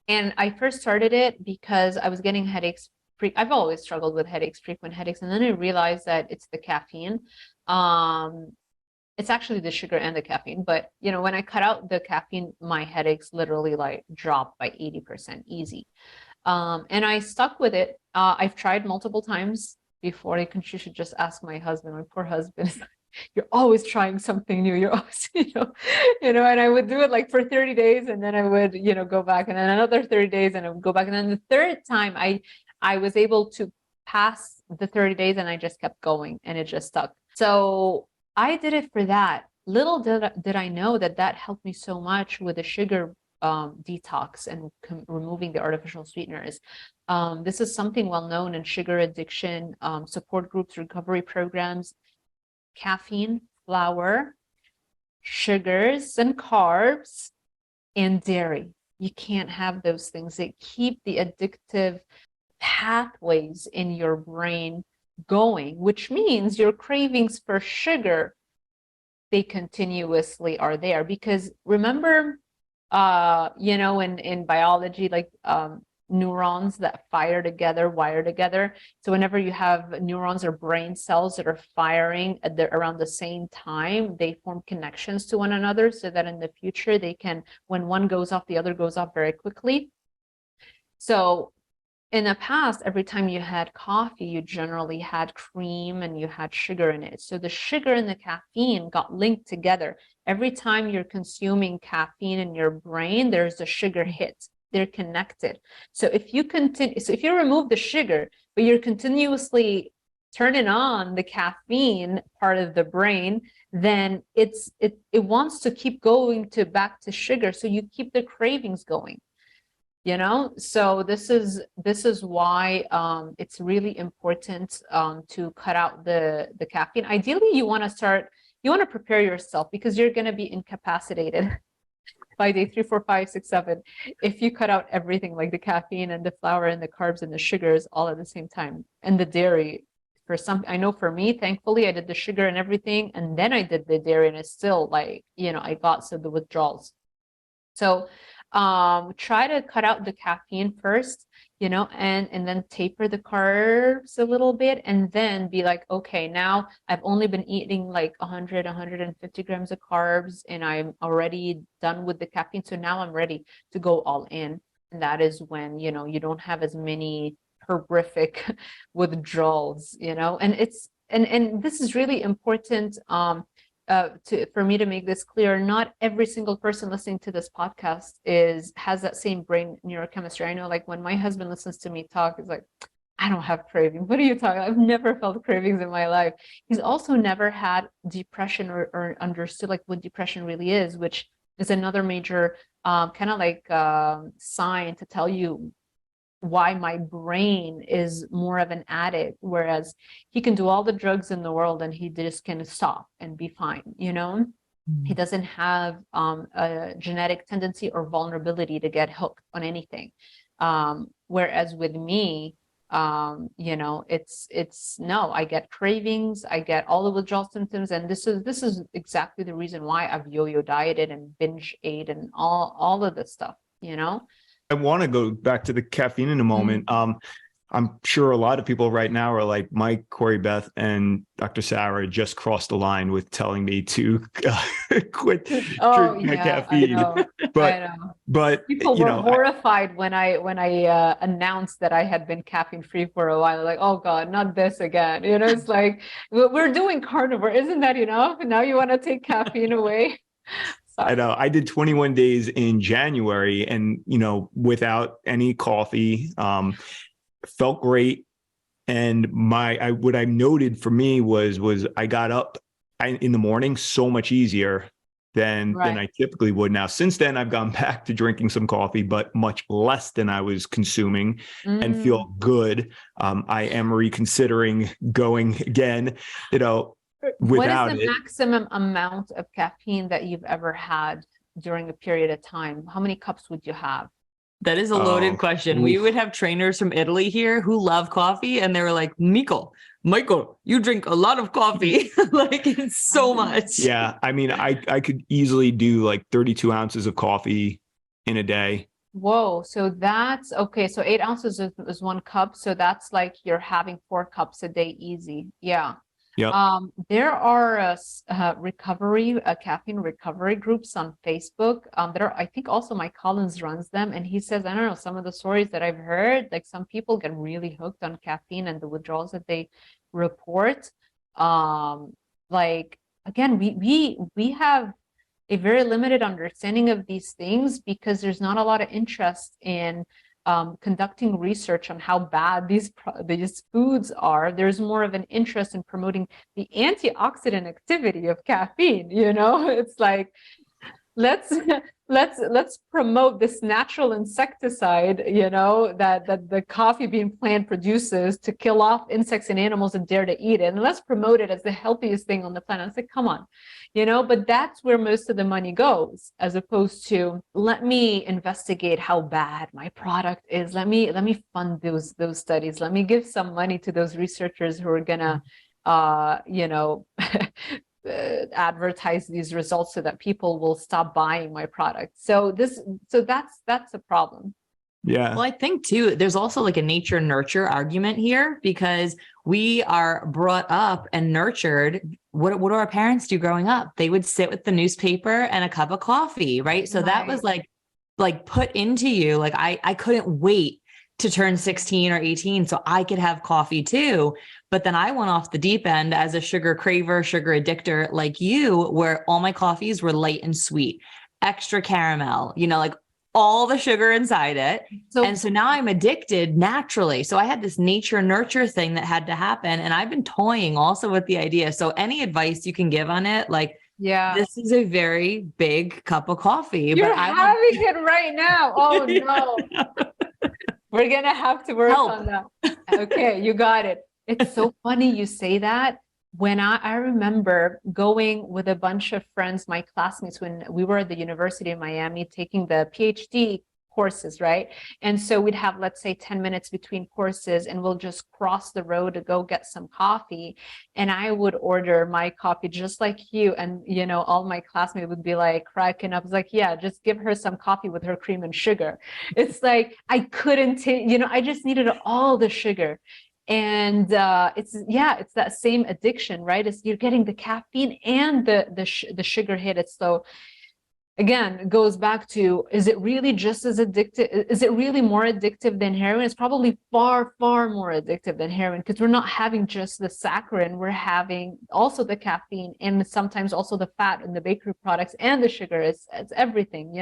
And I first started it because I was getting headaches. I've always struggled with headaches, frequent headaches. And then I realized that it's the caffeine. It's actually the sugar and the caffeine. But, you know, when I cut out the caffeine, my headaches literally like dropped by 80% easy. And I stuck with it. I've tried multiple times before. You should just ask my husband. My poor husband is like, you're always trying something new. You're always, and I would do it like for 30 days, and then I would, go back, and then another 30 days, and I would go back. And then the third time I was able to pass the 30 days, and I just kept going, and it just stuck. So I did it for that. Little did I know that helped me so much with the sugar detox and removing the artificial sweeteners. This is something well known in sugar addiction support groups, recovery programs. Caffeine, flour, sugars and carbs, and dairy. You can't have those things. They keep the addictive pathways in your brain going, which means your cravings for sugar, they continuously are there. Because remember, in biology, like neurons that wire together. So whenever you have neurons or brain cells that are firing around the same time, they form connections to one another so that in the future they can, when one goes off, the other goes off very quickly. So in the past, every time you had coffee, you generally had cream and you had sugar in it. So the sugar and the caffeine got linked together. Every time you're consuming caffeine in your brain, there's a sugar hit. They're connected. So if you remove the sugar, but you're continuously turning on the caffeine part of the brain, then it wants to keep going back to sugar. So you keep the cravings going. So this is why it's really important to cut out the caffeine. Ideally, you want to prepare yourself, because you're going to be incapacitated by day 3, 4, 5, 6, 7 if you cut out everything, like the caffeine and the flour and the carbs and the sugars all at the same time, and the dairy. I know for me, thankfully, I did the sugar and everything, and then I did the dairy, and it's still like, I got the withdrawals. So try to cut out the caffeine first, and then taper the carbs a little bit, and then be like, okay, now I've only been eating like 150 grams of carbs, and I'm already done with the caffeine. So now I'm ready to go all in. And that is when, you don't have as many horrific withdrawals, and this is really important, for me to make this clear. Not every single person listening to this podcast has that same brain neurochemistry. I know, like, when my husband listens to me talk, he's like, I don't have cravings. What are you talking about? I've never felt cravings in my life. He's also never had depression or understood like what depression really is, which is another major kind of like sign to tell you why my brain is more of an addict, whereas he can do all the drugs in the world and he just can stop and be fine. He doesn't have a genetic tendency or vulnerability to get hooked on anything. Whereas with me, It's no, I get cravings, I get all the withdrawal symptoms, and this is exactly the reason why I've yo-yo dieted and binge ate and all of this stuff. I want to go back to the caffeine in a moment. I'm sure a lot of people right now are like, Mike, Corrie-Beth, and Dr. Sarah just crossed the line with telling me to quit drinking caffeine. I know. But people were horrified when I announced that I had been caffeine free for a while. Like, oh God, not this again. It's like, we're doing carnivore. Isn't that enough? Now you want to take caffeine away? I know. I did 21 days in January and, without any coffee, felt great. And what I noted for me was I got up in the morning so much easier than I typically would. Now, since then, I've gone back to drinking some coffee, but much less than I was consuming, and feel good. I am reconsidering going again, without What is the maximum amount of caffeine that you've ever had during a period of time? How many cups would you have? That is a loaded question. We would have trainers from Italy here who love coffee, and they were like, Michael, you drink a lot of coffee. Like, it's so much. Yeah. I mean, I could easily do like 32 ounces of coffee in a day. Whoa. So that's okay. So 8 ounces is 1 cup. So that's like you're having 4 cups a day easy. Yeah. Yep. There are caffeine recovery groups on Facebook. I think also Mike Collins runs them, and he says, I don't know, some of the stories that I've heard, like some people get really hooked on caffeine and the withdrawals that they report. Like, again, we have a very limited understanding of these things because there's not a lot of interest in conducting research on how bad these foods are. There's more of an interest in promoting the antioxidant activity of caffeine. It's like, let's promote this natural insecticide, that the coffee bean plant produces to kill off insects and animals that dare to eat it, and let's promote it as the healthiest thing on the planet. It's like, come on, but that's where most of the money goes, as opposed to, let me investigate how bad my product is. Let me fund those studies. Let me give some money to those researchers who are gonna advertise these results so that people will stop buying my product. So that's a problem. Yeah. Well, I think too, there's also like a nature nurture argument here, because we are brought up and nurtured. What do our parents do growing up? They would sit with the newspaper and a cup of coffee, right? So that was like put into you. Like I couldn't wait to turn 16 or 18 so I could have coffee too. But then I went off the deep end as a sugar craver, sugar addictor like you, where all my coffees were light and sweet, extra caramel, like all the sugar inside it. So now I'm addicted naturally. So I had this nature nurture thing that had to happen. And I've been toying also with the idea. So any advice you can give on it, like, yeah, this is a very big cup of coffee. You're having it right now. Oh no. We're going to have to work on that. Okay, you got it. It's so funny you say that. When I remember going with a bunch of friends, my classmates, when we were at the University of Miami taking the PhD courses, right? And so we'd have, let's say, 10 minutes between courses, and we'll just cross the road to go get some coffee. And I would order my coffee just like you. And, all my classmates would be like cracking up. I was like, yeah, just give her some coffee with her cream and sugar. It's like, I couldn't take, I just needed all the sugar. And it's that same addiction, right? It's you're getting the caffeine and the sugar hit. It's so, again, it goes back to, is it really just as addictive? Is it really more addictive than heroin? It's probably far, far more addictive than heroin, because we're not having just the saccharin. We're having also the caffeine, and sometimes also the fat and the bakery products and the sugar. It's everything,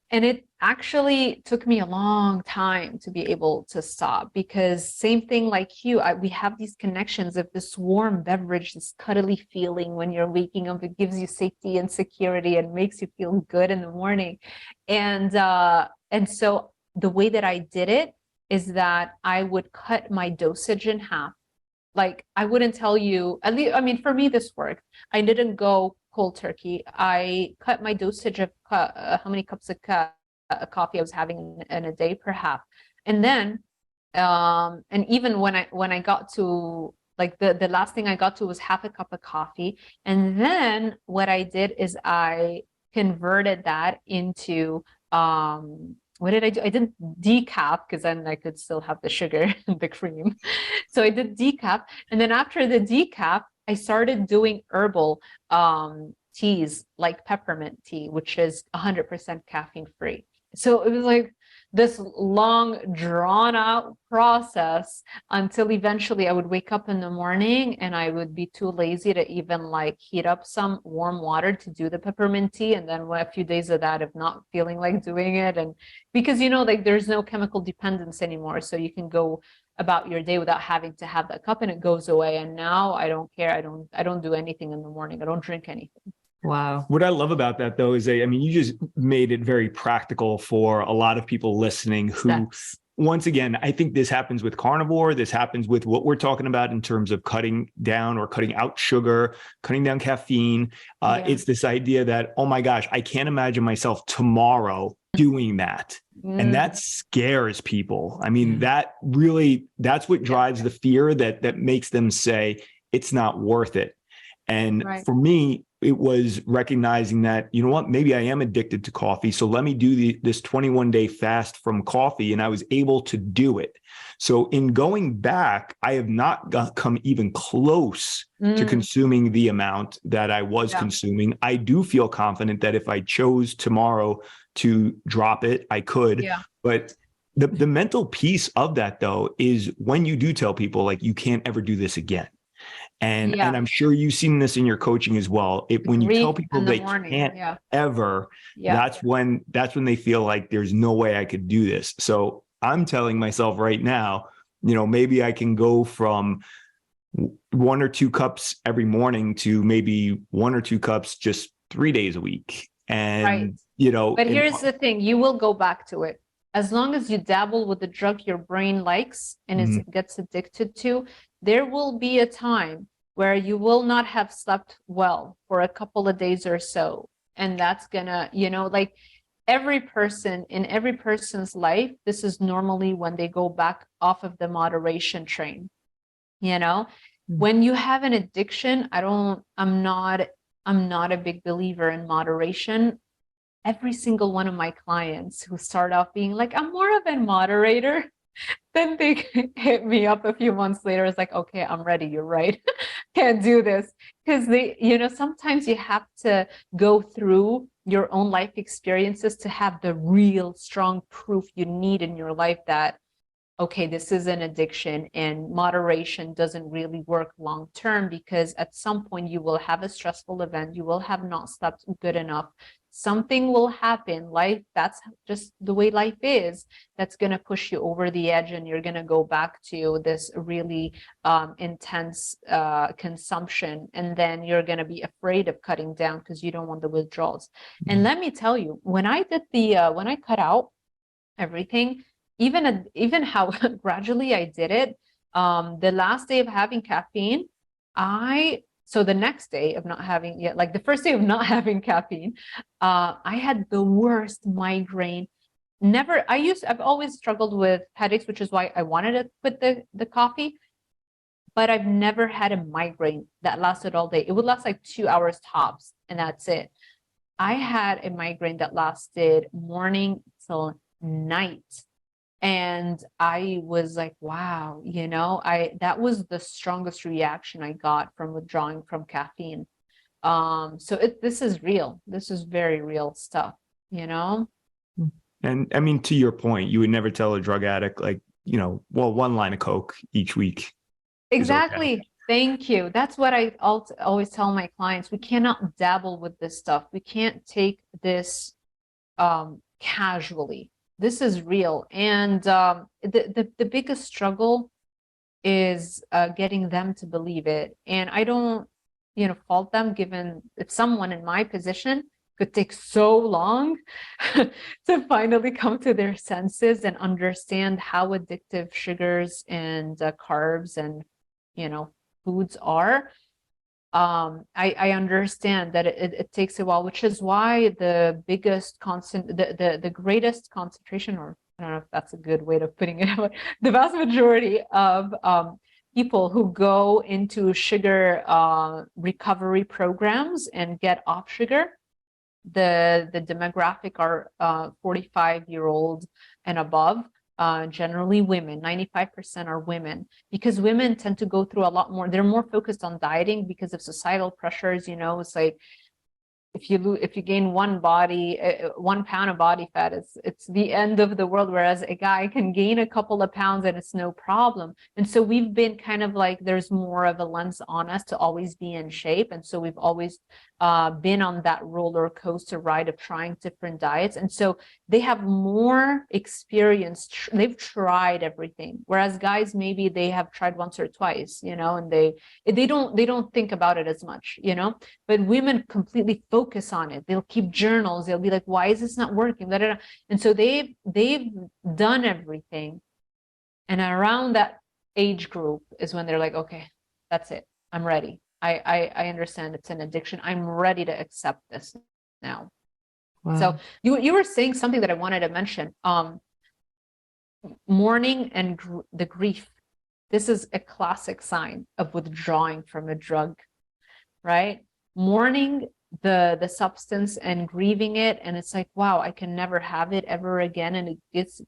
And it actually took me a long time to be able to stop, because same thing like you, we have these connections of this warm beverage, this cuddly feeling when you're waking up. It gives you safety and security and makes you feel good in the morning. And so the way that I did it is that I would cut my dosage in half. Like, I wouldn't tell you, at least, I mean, for me, this worked. I didn't go cold turkey. I cut my dosage of how many cups of coffee I was having in a day per half. And then And even when I got to like the last thing I got to was half a cup of coffee. And then what I did is I converted that into what did I do? I did decaf because then I could still have the sugar and the cream. So I did decaf. And then after the decaf, I started doing herbal teas like peppermint tea, which is 100% caffeine free. So it was like this long, drawn out process until eventually I would wake up in the morning and I would be too lazy to even like heat up some warm water to do the peppermint tea. And then a few days of that of not feeling like doing it. And because, you know, like there's no chemical dependence anymore. So you can go about your day without having to have that cup and it goes away. And now I don't care. I don't do anything in the morning. I don't drink anything. Wow. What I love about that, though, is I mean, you just made it very practical for a lot of people listening who, once again, I think this happens with carnivore. This happens with what we're talking about in terms of cutting down or cutting out sugar, cutting down caffeine. It's this idea that, oh my gosh, I can't imagine myself tomorrow doing that. And that scares people. I mean, that's what drives the fear that makes them say it's not worth it. And for me, it was recognizing that, you know what, maybe I am addicted to coffee. So let me do this 21-day fast from coffee. And I was able to do it. So in going back, I have not come even close to consuming the amount that I was consuming. I do feel confident that if I chose tomorrow to drop it, I could. But the mental piece of that, though, is when you do tell people like, you can't ever do this again. And I'm sure you've seen this in your coaching as well. When you tell people they can't ever, that's when they feel like there's no way I could do this. So I'm telling myself right now, you know, maybe I can go from 1 or 2 cups every morning to maybe 1 or 2 cups just 3 days a week. And, you know, but here's the thing, you will go back to it. As long as you dabble with the drug your brain likes and gets addicted to, there will be a time where you will not have slept well for a couple of days or so. And that's gonna, you know, like every person in every person's life, this is normally when they go back off of the moderation train. You know, when you have an addiction, I'm not a big believer in moderation. Every single one of my clients who start off being like, I'm more of a moderator, then they hit me up a few months later. It's like, okay, I'm ready. You're right. Can't do this. Because you know, sometimes you have to go through your own life experiences to have the real strong proof you need in your life that, okay, this is an addiction and moderation doesn't really work long term, because at some point you will have a stressful event. You will have not slept good enough. Something will happen. Life, that's just the way life is. That's going to push you over the edge and you're going to go back to this really intense consumption. And then you're going to be afraid of cutting down because you don't want the withdrawals. And let me tell you, when I did when I cut out everything, even how gradually I did it, the last day of having caffeine, so the next day of not having yet, like the first day of not having caffeine, I had the worst migraine. I've always struggled with headaches, which is why I wanted to quit the coffee, but I've never had a migraine that lasted all day. It would last like 2 hours tops, and that's it. I had a migraine that lasted morning till night. And I was like, wow, you know, that was the strongest reaction I got from withdrawing from caffeine. So this is real. This is very real stuff, you know? And I mean, to your point, you would never tell a drug addict, like, you know, well, 1 line of Coke each week. Exactly. Okay. Thank you. That's what I always tell my clients. We cannot dabble with this stuff. We can't take this casually. This is real. And the biggest struggle is getting them to believe it. And I don't, you know, fault them, given if someone in my position could take so long to finally come to their senses and understand how addictive sugars and carbs and, you know, foods are. I understand that it takes a while, which is why the greatest concentration, or I don't know if that's a good way of putting it, but the vast majority of people who go into sugar recovery programs and get off sugar, the demographic are 45-year-old and above, generally women. 95% are women, because women tend to go through a lot more. They're more focused on dieting because of societal pressures. It's like, if you gain 1 pound of body fat, it's the end of the world. Whereas a guy can gain a couple of pounds and it's no problem. And so we've been kind of like, there's more of a lens on us to always be in shape. And so we've always been on that roller coaster ride of trying different diets. And so they have more experience. They've tried everything. Whereas guys, maybe they have tried once or twice, and they don't think about it as much, but women completely focus on it. They'll keep journals. They'll be like, why is this not working? Blah, blah, blah. And so they've done everything. And around that age group is when they're like, okay, that's it. I'm ready. I understand it's an addiction. I'm ready to accept this now. Wow. So you were saying something that I wanted to mention. Mourning and the grief. This is a classic sign of withdrawing from a drug, right? Mourning the substance and grieving it, and it's like, wow, I can never have it ever again, and it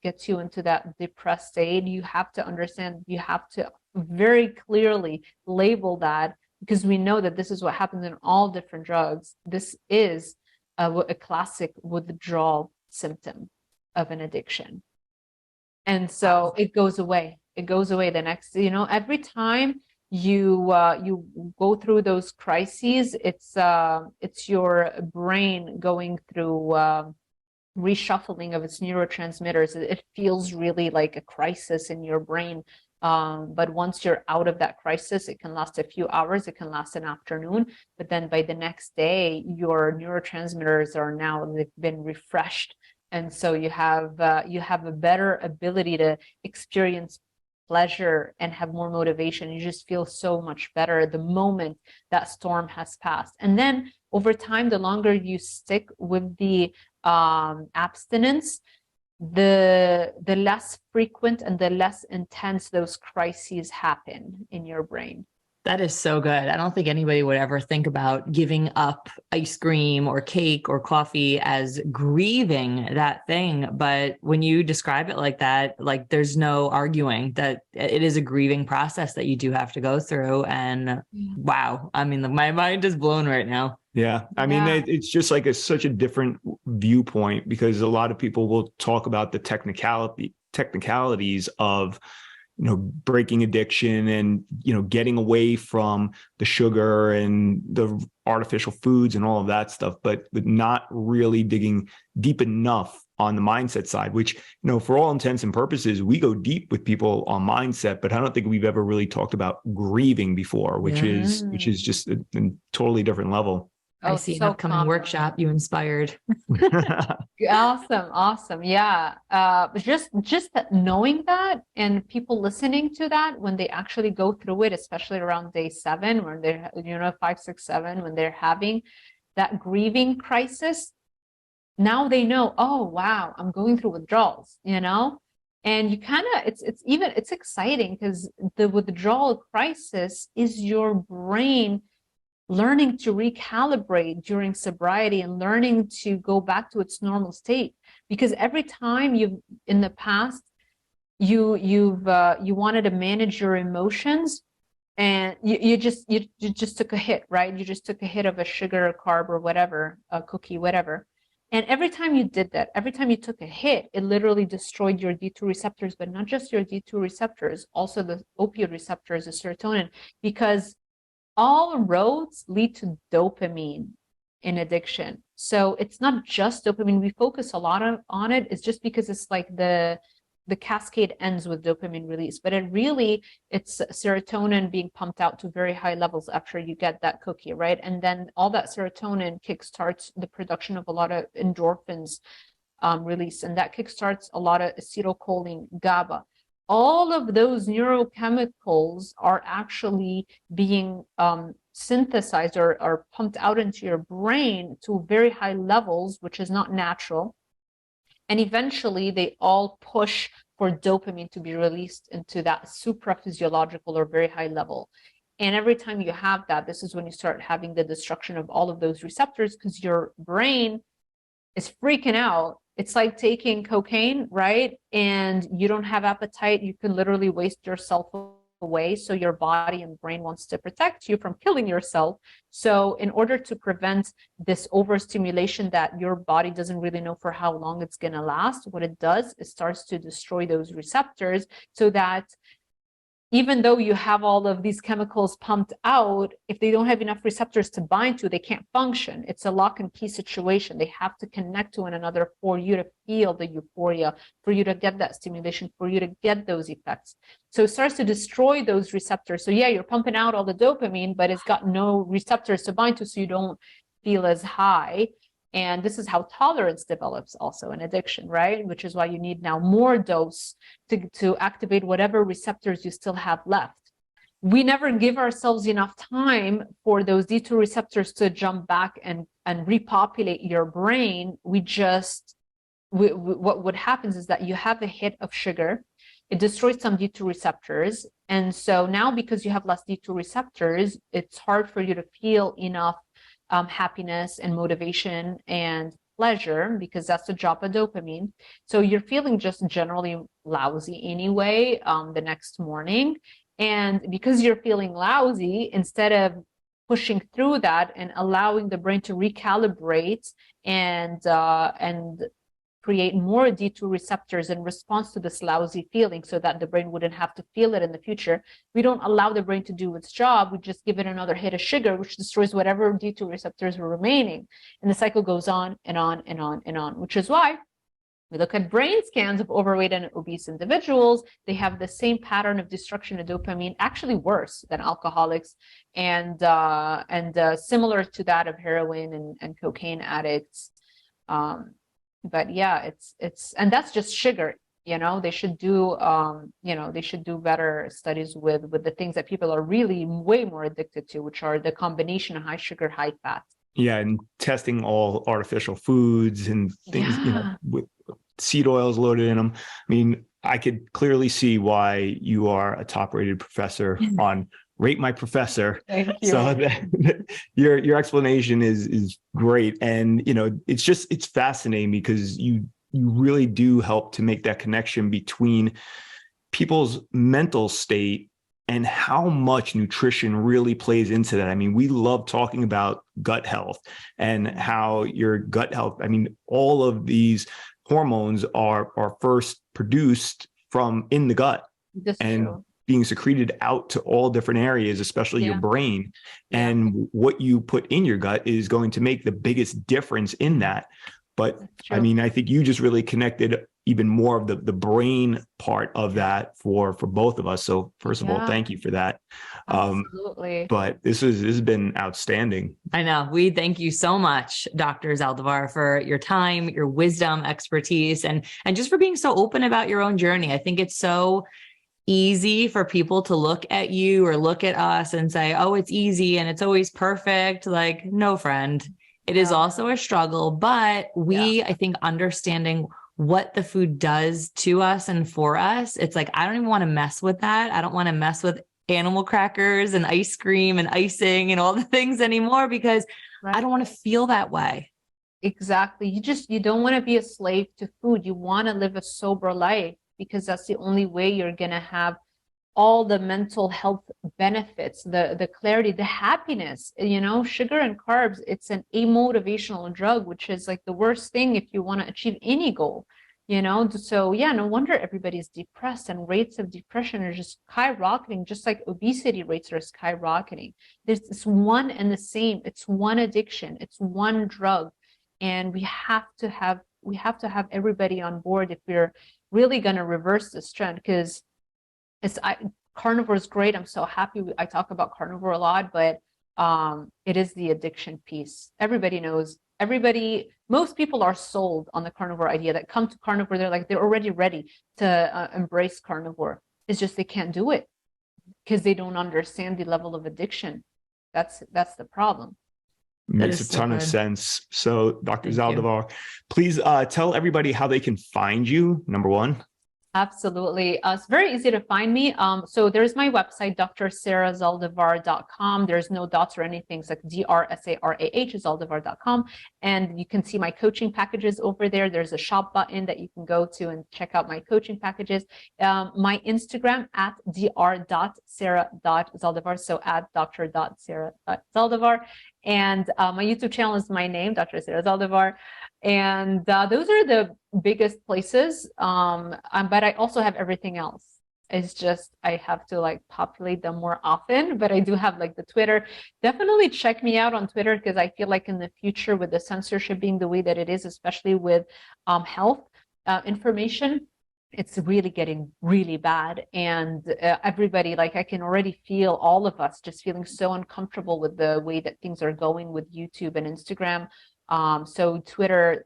gets you into that depressed state. You have to understand, you have to very clearly label that, because we know that this is what happens in all different drugs. This is a classic withdrawal symptom of an addiction, and so it goes away. It goes away the next, every time you go through those crises, it's your brain going through reshuffling of its neurotransmitters. It feels really like a crisis in your brain, but once you're out of that crisis, it can last a few hours, it can last an afternoon, but then by the next day your neurotransmitters are now, they've been refreshed, and so you have a better ability to experience pleasure and have more motivation. You just feel so much better the moment that storm has passed. And then over time, the longer you stick with the abstinence, the less frequent and the less intense those crises happen in your brain. That is so good. I don't think anybody would ever think about giving up ice cream or cake or coffee as grieving that thing. But when you describe it like that, like there's no arguing that it is a grieving process that you do have to go through. And wow, I mean, my mind is blown right now. Yeah. I mean, it's just like such a different viewpoint, because a lot of people will talk about the technicalities of breaking addiction and, getting away from the sugar and the artificial foods and all of that stuff, but not really digging deep enough on the mindset side, which, for all intents and purposes, we go deep with people on mindset, but I don't think we've ever really talked about grieving before, which is just a totally different level. I see an upcoming workshop you inspired. Awesome. Yeah. But just knowing that, and people listening to that when they actually go through it, especially around day 7, when they're 5, 6, 7, when they're having that grieving crisis, now they know, oh wow, I'm going through withdrawals, and you kind of, it's exciting, because the withdrawal crisis is your brain learning to recalibrate during sobriety and learning to go back to its normal state. Because every time in the past, you wanted to manage your emotions, and you just took a hit, right? You just took a hit of a sugar, a carb, or whatever, a cookie, whatever. And every time you did that, every time you took a hit, it literally destroyed your D2 receptors, but not just your D2 receptors, also the opioid receptors, the serotonin, because all roads lead to dopamine in addiction. So it's not just dopamine. We focus a lot on it. It's just because it's like the cascade ends with dopamine release, but it's serotonin being pumped out to very high levels after you get that cookie, right? And then all that serotonin kickstarts the production of a lot of endorphins release, and that kickstarts a lot of acetylcholine, GABA. All of those neurochemicals are actually being synthesized or pumped out into your brain to very high levels, which is not natural. And eventually they all push for dopamine to be released into that supraphysiological or very high level. And every time you have that, this is when you start having the destruction of all of those receptors, because your brain is freaking out. It's like taking cocaine, right? And you don't have appetite. You can literally waste yourself away. So your body and brain wants to protect you from killing yourself. So in order to prevent this overstimulation that your body doesn't really know for how long it's going to last, what it does is starts to destroy those receptors, so that even though you have all of these chemicals pumped out, if they don't have enough receptors to bind to, they can't function. It's a lock and key situation. They have to connect to one another for you to feel the euphoria, for you to get that stimulation, for you to get those effects. So it starts to destroy those receptors. So yeah, you're pumping out all the dopamine, but it's got no receptors to bind to, so you don't feel as high. And this is how tolerance develops also in addiction, right? Which is why you need now more dose to activate whatever receptors you still have left. We never give ourselves enough time for those D2 receptors to jump back and repopulate your brain. What would happen is that you have a hit of sugar, it destroys some D2 receptors. And so now, because you have less D2 receptors, it's hard for you to feel enough happiness and motivation and pleasure, because that's the job of dopamine. So you're feeling just generally lousy anyway the next morning. And because you're feeling lousy, instead of pushing through that and allowing the brain to recalibrate and create more D2 receptors in response to this lousy feeling, so that the brain wouldn't have to feel it in the future, we don't allow the brain to do its job. We just give it another hit of sugar, which destroys whatever D2 receptors were remaining. And the cycle goes on and on and on and on, which is why we look at brain scans of overweight and obese individuals. They have the same pattern of destruction of dopamine, actually worse than alcoholics, and similar to that of heroin and cocaine addicts. But yeah, it's and that's just sugar. They should do better studies with the things that people are really way more addicted to, which are the combination of high sugar, high fat. Yeah, and testing all artificial foods and things, with seed oils loaded in them. I mean, I could clearly see why you are a top-rated professor on Rate My Professor. Thank you. So your explanation is great, and it's fascinating, because you really do help to make that connection between people's mental state and how much nutrition really plays into that. I mean, we love talking about gut health and how your gut health, I mean, all of these hormones are first produced from in the gut. That's and true. Being secreted out to all different areas, especially your brain. And what you put in your gut is going to make the biggest difference in that. But I mean, I think you just really connected even more of the brain part of that for both of us. So first of all, thank you for that. Absolutely. But this has been outstanding. I know. We thank you so much, Dr. Zaldivar, for your time, your wisdom, expertise, and just for being so open about your own journey. I think it's so easy for people to look at you or look at us and say, oh, it's easy and it's always perfect. Like, no, friend, it is also a struggle, but I think understanding what the food does to us and for us, it's like, I don't even want to mess with that. I don't want to mess with animal crackers and ice cream and icing and all the things anymore, because I don't want to feel that way. Exactly. You don't want to be a slave to food. You want to live a sober life, because that's the only way you're going to have all the mental health benefits, the clarity, the happiness. Sugar and carbs, it's an amotivational drug, which is like the worst thing if you want to achieve any goal. So no wonder everybody's depressed, and rates of depression are just skyrocketing, just like obesity rates are skyrocketing. It's one and the same. It's one addiction. It's one drug. And we have to have everybody on board if we're really going to reverse this trend, because carnivore is great. I'm so happy I talk about carnivore a lot, but it is the addiction piece. Everybody knows. Most people are sold on the carnivore idea, that come to carnivore, they're already ready to embrace carnivore. It's just they can't do it because they don't understand the level of addiction. That's the problem. Makes is a so ton of good. sense. So, Dr. Thank you. Zaldivar, please tell everybody how they can find you, number one. Absolutely. It's very easy to find me. So there's my website, drsarahzaldivar.com. There's no dots or anything. It's like DRSARAH, Zaldivar.com. And you can see my coaching packages over there. There's a shop button that you can go to and check out my coaching packages. My Instagram at dr.sarah.zaldivar. So at dr.sarah.zaldivar. And my YouTube channel is my name, Dr. Sarah Zaldivar. And those are the biggest places. But I also have everything else. It's just I have to like populate them more often. But I do have like the Twitter. Definitely check me out on Twitter, because I feel like in the future, with the censorship being the way that it is, especially with health information, it's really getting really bad. And everybody, like I can already feel all of us just feeling so uncomfortable with the way that things are going with YouTube and Instagram. So Twitter,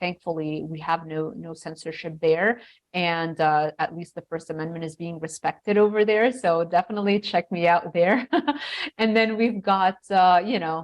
thankfully, we have no censorship there. And at least the First Amendment is being respected over there. So definitely check me out there. And then we've got, the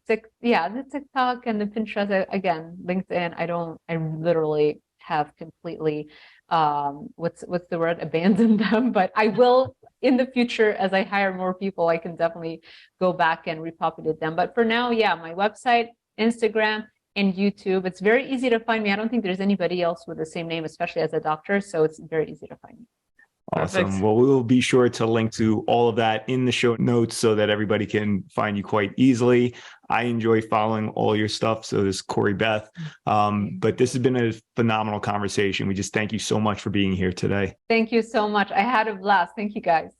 TikTok and the Pinterest, again, LinkedIn. I literally have completely, what's the word, abandoned them. But I will, in the future, as I hire more people, I can definitely go back and repopulate them. But for now, yeah, my website, Instagram, and YouTube. It's very easy to find me. I don't think there's anybody else with the same name, especially as a doctor. So it's very easy to find me. Awesome. Perfect. Well, we will be sure to link to all of that in the show notes so that everybody can find you quite easily. I enjoy following all your stuff. So does Corrie-Beth. But this has been a phenomenal conversation. We just thank you so much for being here today. Thank you so much. I had a blast. Thank you, guys.